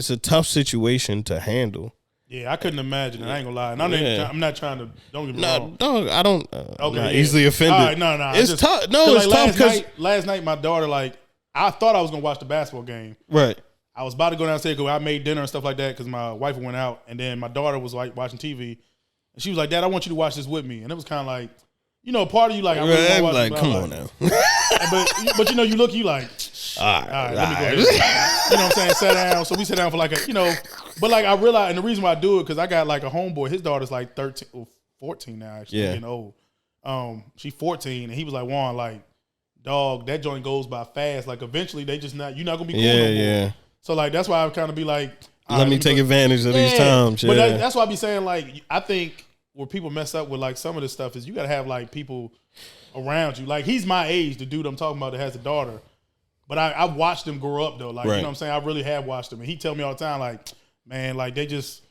a tough situation to handle. Yeah, I couldn't imagine it. I ain't gonna lie. And I'm not trying to. Don't get me wrong. No, I don't. I'm not easily offended. All right, no. It's tough. No, it's tough because last night my daughter, I thought I was gonna watch the basketball game. Right. I was about to go downstairs because I made dinner and stuff like that because my wife went out, and then my daughter was like watching TV, and she was like, "Dad, I want you to watch this with me." And it was kind of like, part of you like, I really want to watch like, this, come on now. but you look, you like, all right, let me go ahead. You know what I'm saying? Sat down. So we sat down for but I realized, and the reason why I do it, because I got like a homeboy, his daughter's like 13, or 14 now, actually, getting old. She's 14, and he was like, Juan, like, dog, that joint goes by fast. Like, eventually, you're not going to be cool no more. Yeah. So, like, that's why I kind of be like, let me take advantage of these times. Yeah. But that's why I be saying, like, I think where people mess up with, like, some of this stuff is you got to have, like, people around you. Like, he's my age, the dude I'm talking about that has a daughter. But I've watched him grow up, though. Like, you know what I'm saying? I really have watched him. And he tell me all the time, like, man, like, they just,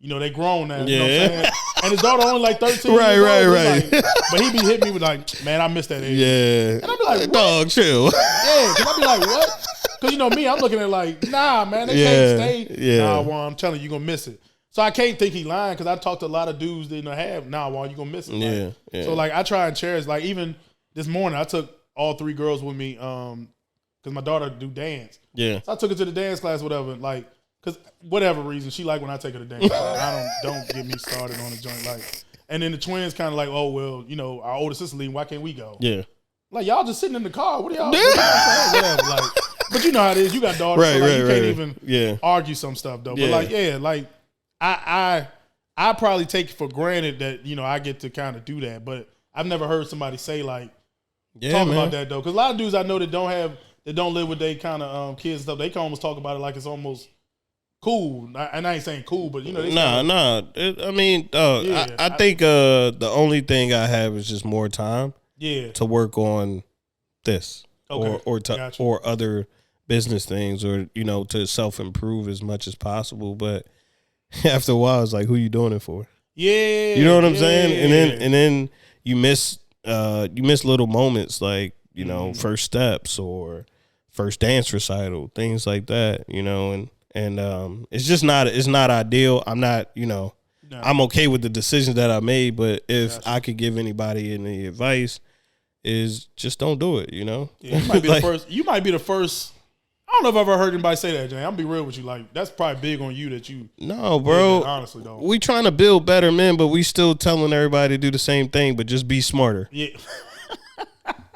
they grown now. You know what I'm saying? And his daughter only, like, 13 right. Like, but he be hitting me with, like, man, I missed that age. Yeah. And I be like, what? Dog, chill. Yeah, because I be like, what? Because, me, I'm looking at it like, nah, man, they can't stay. Yeah. Nah, Juan, I'm telling you, you're going to miss it. So I can't think he lying because I talked to a lot of dudes that have, nah, Juan, you're going to miss it. Like, yeah. So, like, I try and cherish, like, even this morning, I took all 3 girls with me because my daughter do dance. Yeah. So I took her to the dance class, whatever, like, because whatever reason, she like when I take her to dance class. Don't get me started on the joint. Like, and then the twins kind of like, oh, well, our older sister leaving, why can't we go? Yeah. Like, y'all just sitting in the car. What are y'all doing? Whatever, like, but you know how it is. You got daughters, so like, you can't even argue some stuff, though. But, like, I probably take it for granted that, I get to kind of do that. But I've never heard somebody say, like, talk about that, though. Because a lot of dudes I know that don't live with their kind of kids and stuff, they can almost talk about it like it's almost cool. And I ain't saying cool, but, they I think the only thing I have is just more time to work on this or other business things or, to self-improve as much as possible. But after a while, it's like, who you doing it for? Yeah. You know what I'm saying? And then you miss little moments like, first steps or first dance recital, things like that, and it's just it's not ideal. I'm not, I'm okay with the decisions that I made, but if I could give anybody any advice is just don't do it, Yeah, you might be the first. You might be the first. I don't know if I've ever heard anybody say that, Jay. I'm gonna be real with you. Like, that's probably big on you that you. No, bro. Honestly, though. We trying to build better men, but we still telling everybody to do the same thing, but just be smarter. Yeah.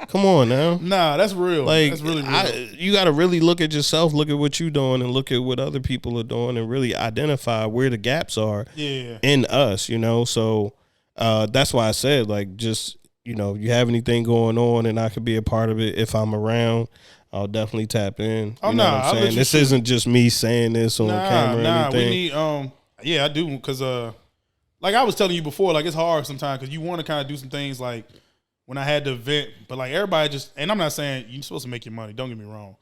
Come on now. Nah, that's real. Like, that's really real. You got to really look at yourself, look at what you're doing, and look at what other people are doing, and really identify where the gaps are in us, So that's why I said, like, just, you have anything going on and I could be a part of it if I'm around, I'll definitely tap in. You know what I'm saying? This isn't just me saying this on camera or anything. We need, I do, because, like I was telling you before, like, it's hard sometimes because you want to kind of do some things like, when I had the event, but like everybody just, and I'm not saying you're supposed to make your money, don't get me wrong,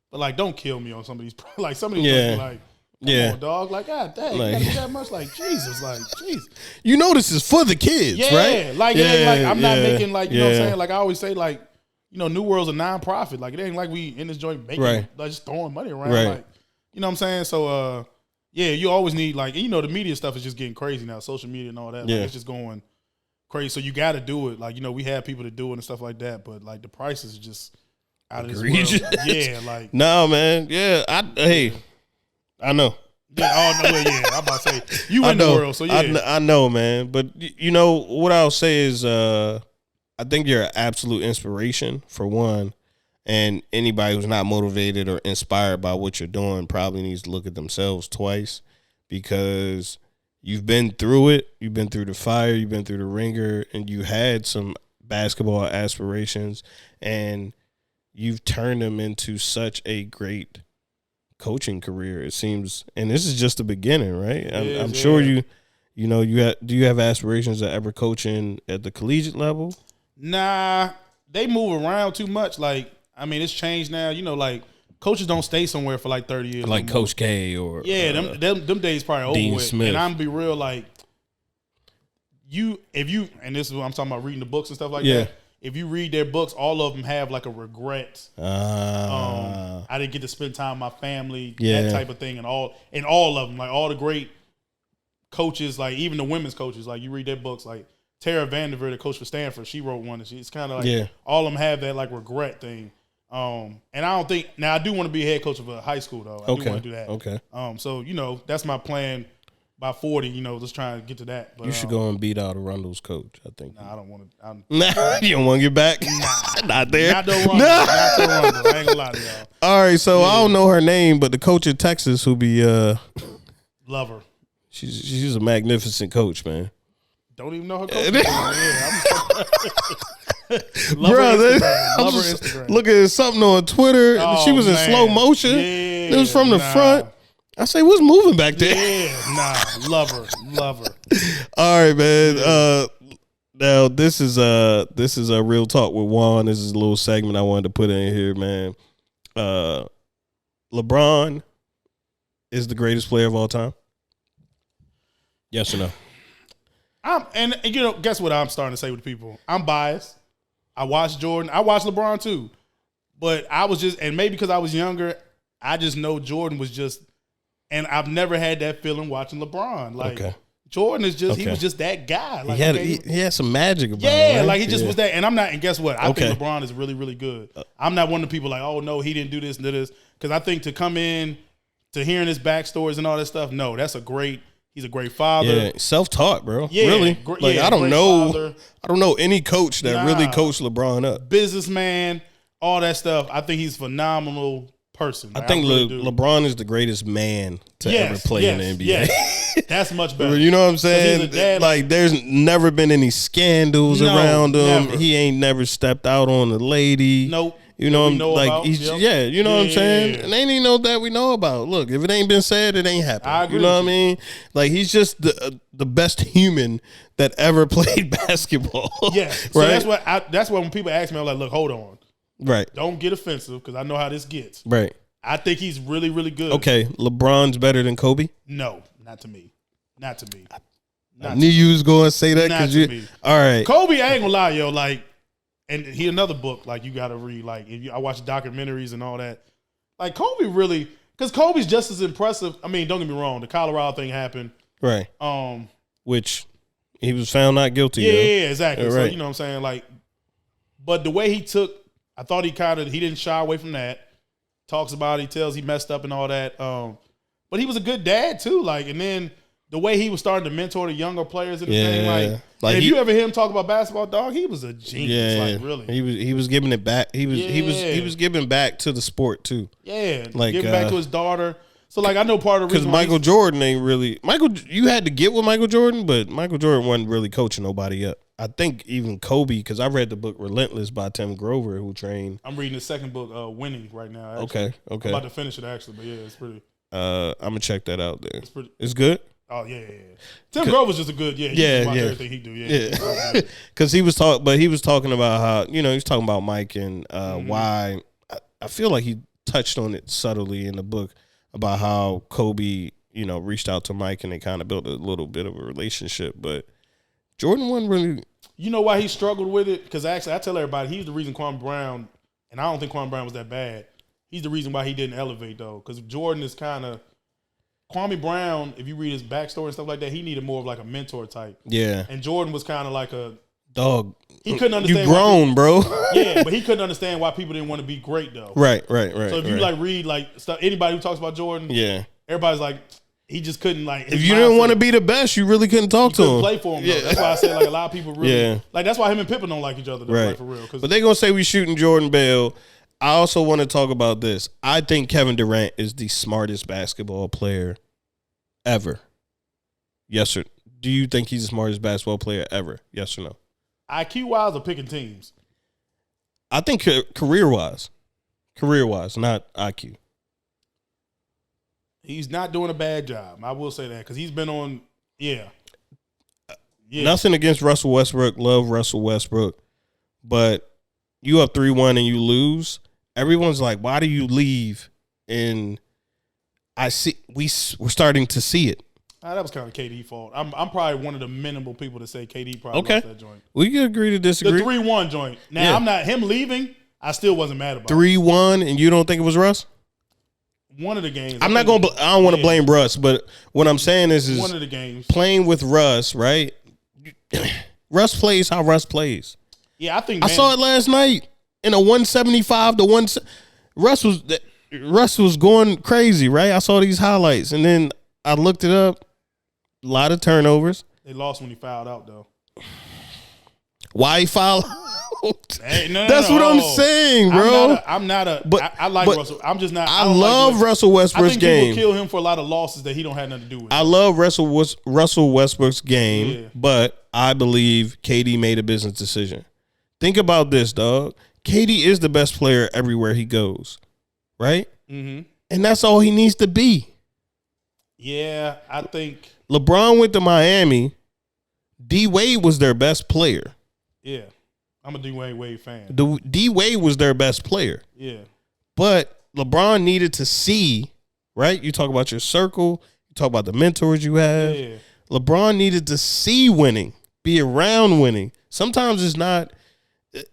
but like don't kill me on some of these, like some of these people like, come on, dog, like, God dang, like, you gotta do that much, like, Jesus, like, Jesus. This is for the kids, right? Like, it ain't like, I'm not making, like, you know what I'm saying? Like, I always say, like, New World's a nonprofit. Like, it ain't like we in this joint making, like, just throwing money around. Right. Like, you know what I'm saying? So, you always need, like, the media stuff is just getting crazy now, social media and all that. Like, it's just going crazy. So you got to do it. Like, we have people to do it and stuff like that. But, like, the prices are just out of this world. Yeah, like. No, man. Yeah. I know. Yeah, I'm about to say, you in the world, so yeah. I know, man. But, what I'll say is I think you're an absolute inspiration, for one. And anybody who's not motivated or inspired by what you're doing probably needs to look at themselves twice, because you've been through it. You've been through the fire. You've been through the ringer, and you had some basketball aspirations, and you've turned them into such a great coaching career, it seems. And this is just the beginning, right? I'm sure do you have aspirations to ever coaching at the collegiate level? Nah, they move around too much. Like, I mean, it's changed now. Like, coaches don't stay somewhere for like 30 years. Like no Coach K or them days probably Dean over with. Smith. And I'm gonna be real, like if you and this is what I'm talking about, reading the books and stuff like that. If you read their books, all of them have like a regret. I didn't get to spend time with my family, that type of thing, and all of them, like all the great coaches, like even the women's coaches, like you read their books, like Tara Vanderveer, the coach for Stanford, she wrote one, and it's kind of like all of them have that like regret thing. And I don't think now I do want to be a head coach of a high school though. I do want to do that. Okay. So that's my plan. By 40, let's try and get to that. But you should go and beat out Arundel's coach, I think. Nah, I don't want to. Nah, you don't want to get back? Nah. Not there? Not the Arundel. Not the Arundel. I ain't gonna lie to y'all. All right, so I don't know her name, but the coach in Texas who be love her. She's a magnificent coach, man. Don't even know her coach. Bro, I'm just looking at something on Twitter. She was in slow motion. It was from the front. I say, what's moving back there? Yeah, love her. All right, man. Now this is a real talk with Juan. This is a little segment I wanted to put in here, man. LeBron is the greatest player of all time. Yes or no? Guess what I'm starting to say with people? I'm biased. I watched Jordan. I watched LeBron too, but I was just, and maybe because I was younger, I just know Jordan was just. And I've never had that feeling watching LeBron. Like Jordan is just he was just that guy. Like he had some magic about him. Yeah, right? like he just was that. And I'm not. And guess what? I think LeBron is really, really good. I'm not one of the people like, oh no, he didn't do this and do this. Because I think to come in to hearing his backstories and all that stuff, no, he's a great father. Yeah, self-taught, bro. Yeah, really. Like I don't know. Father. I don't know any coach that really coached LeBron up. Businessman, all that stuff. I think he's phenomenal. Person. I think LeBron is the greatest man to ever play in the NBA. Yes. That's much better. You know what I'm saying? Like, there's never been any scandals around him. Never. He ain't never stepped out on a lady. Nope. You know, you know like he's you know what I'm saying? And ain't even know that we know about. Look, if it ain't been said, it ain't happened. I agree. You know what I mean? Like he's just the best human that ever played basketball. Yeah. So right? That's why when people ask me, I'm like, look, hold on. Right. Don't get offensive because I know how this gets. Right. I think he's really, really good. Okay. LeBron's better than Kobe? No, not to me. I knew you was going to say that because you. All right. Kobe, I ain't gonna lie, yo. Like, and he another book like you got to read. Like, I watch documentaries and all that. Like Kobe really, because Kobe's just as impressive. I mean, don't get me wrong. The Colorado thing happened. Right. Which he was found not guilty. Yeah, exactly. Right. So you know what I'm saying, like, but the way he took. I thought he didn't shy away from that. Talks about it, he tells he messed up and all that. But he was a good dad too. Like, and then the way he was starting to mentor the younger players in the thing, like if you ever hear him talk about basketball, dog, he was a genius. Yeah, like really. He was giving it back. He was giving back to the sport too. Yeah, like giving back to his daughter. So like I know part of the reason because Michael Jordan ain't really you had to get with Michael Jordan, but Michael Jordan wasn't really coaching nobody up. I think even Kobe, because I read the book Relentless by Tim Grover, who trained. I'm reading the second book, Winning, right now. Actually. Okay. I'm about to finish it actually, but yeah, it's pretty. I'm gonna check that out there. It's good. Oh yeah. Tim Grover's just a good everything he do. Yeah. Because he was talking about how he's talking about Mike and why I feel like he touched on it subtly in the book about how Kobe reached out to Mike and they kind of built a little bit of a relationship, but Jordan wasn't really. You know why he struggled with it? Because actually, I tell everybody he's the reason Kwame Brown, and I don't think Kwame Brown was that bad. He's the reason why he didn't elevate though, because Jordan is kind of Kwame Brown. If you read his backstory and stuff like that, he needed more of like a mentor type. Yeah, and Jordan was kind of like a dog. He couldn't understand. You grown, bro. Yeah, but he couldn't understand why people didn't want to be great though. Right. So if you like read like stuff, anybody who talks about Jordan, everybody's like. He just couldn't like. If you didn't want to be the best, you really couldn't talk to him. Play for him. Though. That's why I said like a lot of people really like. That's why him and Pippen don't like each other. Though, like, for real. But they gonna say we shooting Jordan Bell. I also want to talk about this. I think Kevin Durant is the smartest basketball player ever. Yes or do you think he's the smartest basketball player ever? Yes or no? IQ wise or picking teams? I think career wise, not IQ. He's not doing a bad job. I will say that because he's been on, Nothing against Russell Westbrook. Love Russell Westbrook. But you up 3-1 and you lose, everyone's like, why do you leave? And we're starting to see it. That was kind of KD fault. I'm probably one of the minimal people to say KD probably lost that joint. We can agree to disagree. The 3-1 joint. Now, I'm not him leaving. I still wasn't mad about 3-1, and you don't think it was Russ? One of the games. I'm not going. I don't want to blame Russ, but what I'm saying is one of the games playing with Russ, right? Russ plays how Russ plays. Yeah, I think I saw it last night in a 175 to 1. Russ was going crazy, right? I saw these highlights, and then I looked it up. A lot of turnovers. They lost when he fouled out, though. Why he fouled? Hey, That's what I'm saying, bro. I like Russell. I'm just not. I love Russell Westbrook's game. I think people kill him for a lot of losses that he don't have nothing to do with. I love Russell Westbrook's game, but I believe KD made a business decision. Think about this, dog. KD is the best player everywhere he goes, right? Mm-hmm. And that's all he needs to be. Yeah, I think LeBron went to Miami. D Wade was their best player. Yeah, I'm a D Wade fan. D Wade was their best player. Yeah, but LeBron needed to see, right? You talk about your circle. You talk about the mentors you have. Yeah. LeBron needed to see winning, be around winning. Sometimes it's not.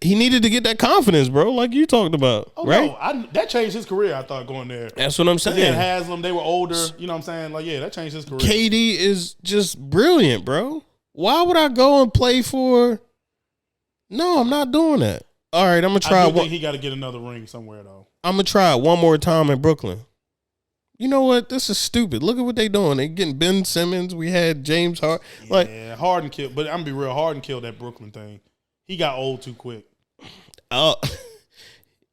He needed to get that confidence, bro, like you talked about, right? No, that changed his career, I thought, going there. That's what I'm saying. He had Haslam, they were older, you know what I'm saying? Like, yeah, that changed his career. KD is just brilliant, bro. Why would I go and play for? No, I'm not doing that. All right, I'm going to try I think he got to get another ring somewhere, though. I'm going to try it one more time in Brooklyn. You know what? This is stupid. Look at what they doing. They getting Ben Simmons. We had James Harden. Yeah, Harden killed. But I'm going to be real. Harden killed that Brooklyn thing. He got old too quick.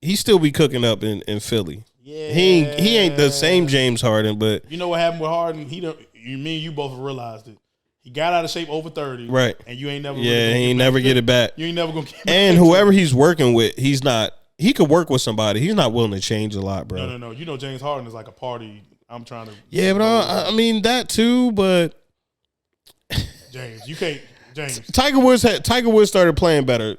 He still be cooking up in Philly. Yeah, he ain't the same James Harden, but you know what happened with Harden? Me and you both realized it. He got out of shape over 30, right? And you ain't never. Yeah, he ain't never get it back. You ain't never gonna get it back. And whoever he's working with, he's not. He could work with somebody. He's not willing to change a lot, bro. No. You know, James Harden is like a party. I'm trying to. Yeah, but I mean that too. But James, you can't. James. Tiger Woods started playing better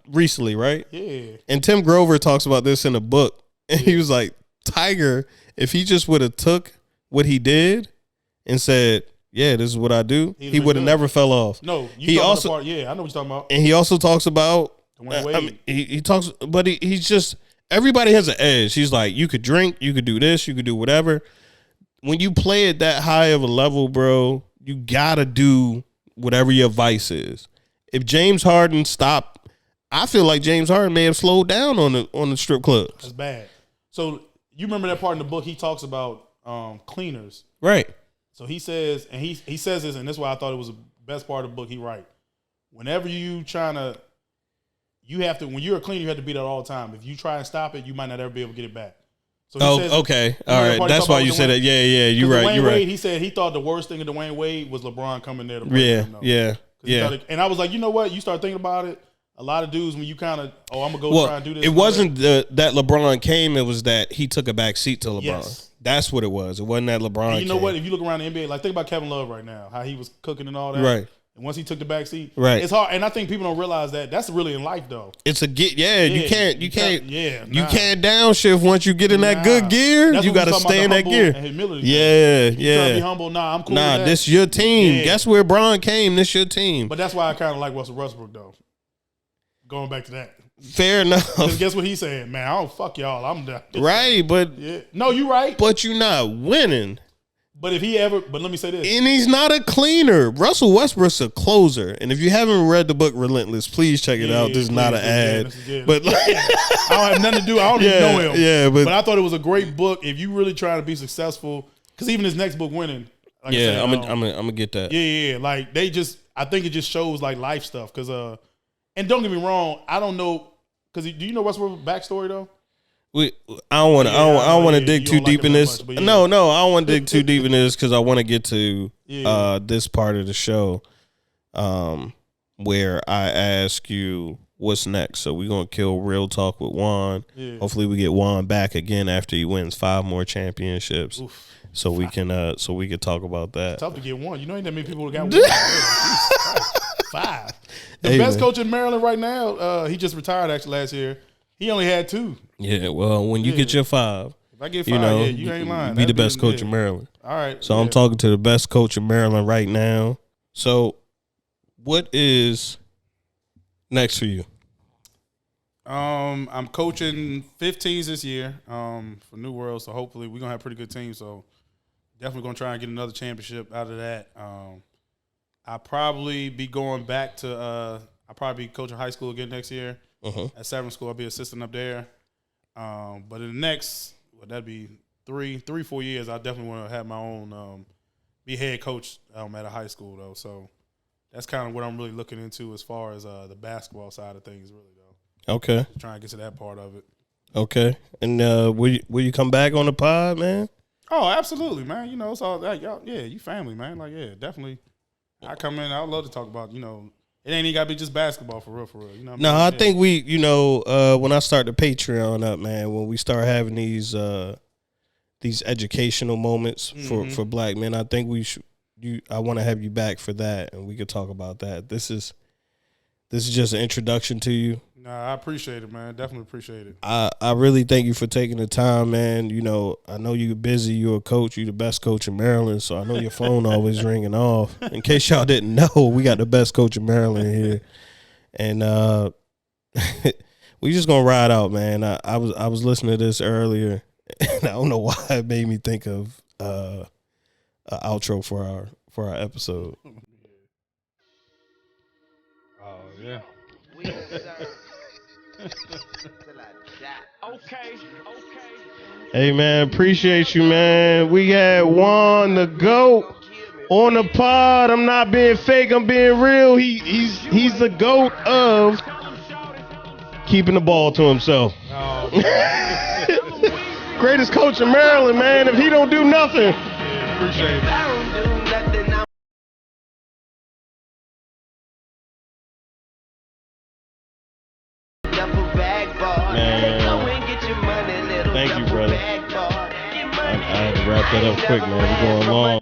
recently, right? Yeah. And Tim Grover talks about this in a book, and he was like, Tiger, if he just would have took what he did and said, "Yeah, this is what I do," he would have never fell off. No, he also, I know what you're talking about. And he also talks about Dwayne Wade. He talks, but he's just everybody has an edge. He's like, you could drink, you could do this, you could do whatever. When you play at that high of a level, bro, you gotta do whatever your vice is. If James Harden stopped, I feel like James Harden may have slowed down on the strip clubs. That's bad. So you remember that part in the book he talks about cleaners, right? So he says, and he says this, and this is why I thought it was the best part of the book. He write, whenever you have to, when you're a cleaner, you have to be there all the time. If you try and stop it, you might not ever be able to get it back. So says, okay. All right. That's why you said that. Yeah. You're right. You're right. He said he thought the worst thing of Dwayne Wade was LeBron coming there to break him. Yeah. And I was like, you know what? You start thinking about it. A lot of dudes, when you kind of, I'm going to go try and do this. It wasn't that LeBron came. It was that he took a back seat to LeBron. Yes. That's what it was. It wasn't that LeBron and you know what? If you look around the NBA, like think about Kevin Love right now, how he was cooking and all that. Right. And once he took the back seat, right, it's hard. And I think people don't realize that that's really in life, though. It's a get. Yeah, you can't. You can't downshift once you get in that good gear. You got to stay in that gear. Yeah. You try to be humble. Nah, I'm cool. Nah, this your team. Yeah. Guess where Bron came. This your team. But that's why I kind of like Russell Westbrook, though. Going back to that. Fair enough. Guess what he's saying, man? I don't fuck y'all. I'm done. Right, but no, you right. But you're not winning. But if he ever, but let me say this. And he's not a cleaner. Russell Westbrook's a closer. And if you haven't read the book Relentless, please check it out. This is not an ad. But like, I don't have nothing to do. I don't even know him. Yeah, but I thought it was a great book. If you really try to be successful, because even his next book, Winning. Like I'm gonna get that. Yeah. Like I think it just shows like life stuff. Because and don't get me wrong, I don't know. Because do you know Westbrook's backstory though? I don't want to dig too deep in this. No, I don't want to dig too deep in this because I want to get to this part of the show where I ask you what's next. So we're gonna kill Real Talk with Juan. Yeah. Hopefully we get Juan back again after he wins 5 more championships. Oof. So we can talk about that. It's tough to get one. You know, ain't that many people that got one. 5. The best coach in Maryland right now. He just retired actually last year. He only had 2. Yeah, well, when you get your 5, if I get 5, you ain't lying. Be the best coach in Maryland. All right. So I'm talking to the best coach in Maryland right now. So what is next for you? I'm coaching 15s this year for New World, so hopefully we're going to have a pretty good team. So definitely going to try and get another championship out of that. I'll probably be going back to I'll probably be coaching high school again next year. At Severn School, I'll be assistant up there. But in the next, that'd be 4 years, I definitely want to have my own, be head coach at a high school, though. So that's kind of what I'm really looking into as far as the basketball side of things, really, though. Okay. Trying to get to that part of it. Okay. And will you come back on the pod, man? Oh, absolutely, man. You know, it's all that. Y'all, yeah, you family, man. Like, yeah, definitely. I come in, I would love to talk about, it ain't even got to be just basketball for real, You know what I mean? No, I think we, when I start the Patreon up, man, when we start having these educational moments for black men, I think I want to have you back for that, and we could talk about that. This is just an introduction to you. Nah, I appreciate it, man. Definitely appreciate it. I really thank you for taking the time, man. I know you're busy. You're a coach. You're the best coach in Maryland, so I know your phone always ringing off. In case y'all didn't know, we got the best coach in Maryland here, and we just gonna ride out, man. I was listening to this earlier, and I don't know why it made me think of an outro for our episode. Oh yeah. Okay. Hey man, appreciate you, man. We had Juan the GOAT on the pod. I'm not being fake, I'm being real. He's the GOAT of keeping the ball to himself. Oh. Greatest coach in Maryland, man. If he don't do nothing. Appreciate it. Man, thank you, brother. I had to wrap that up quick, man. We're going long.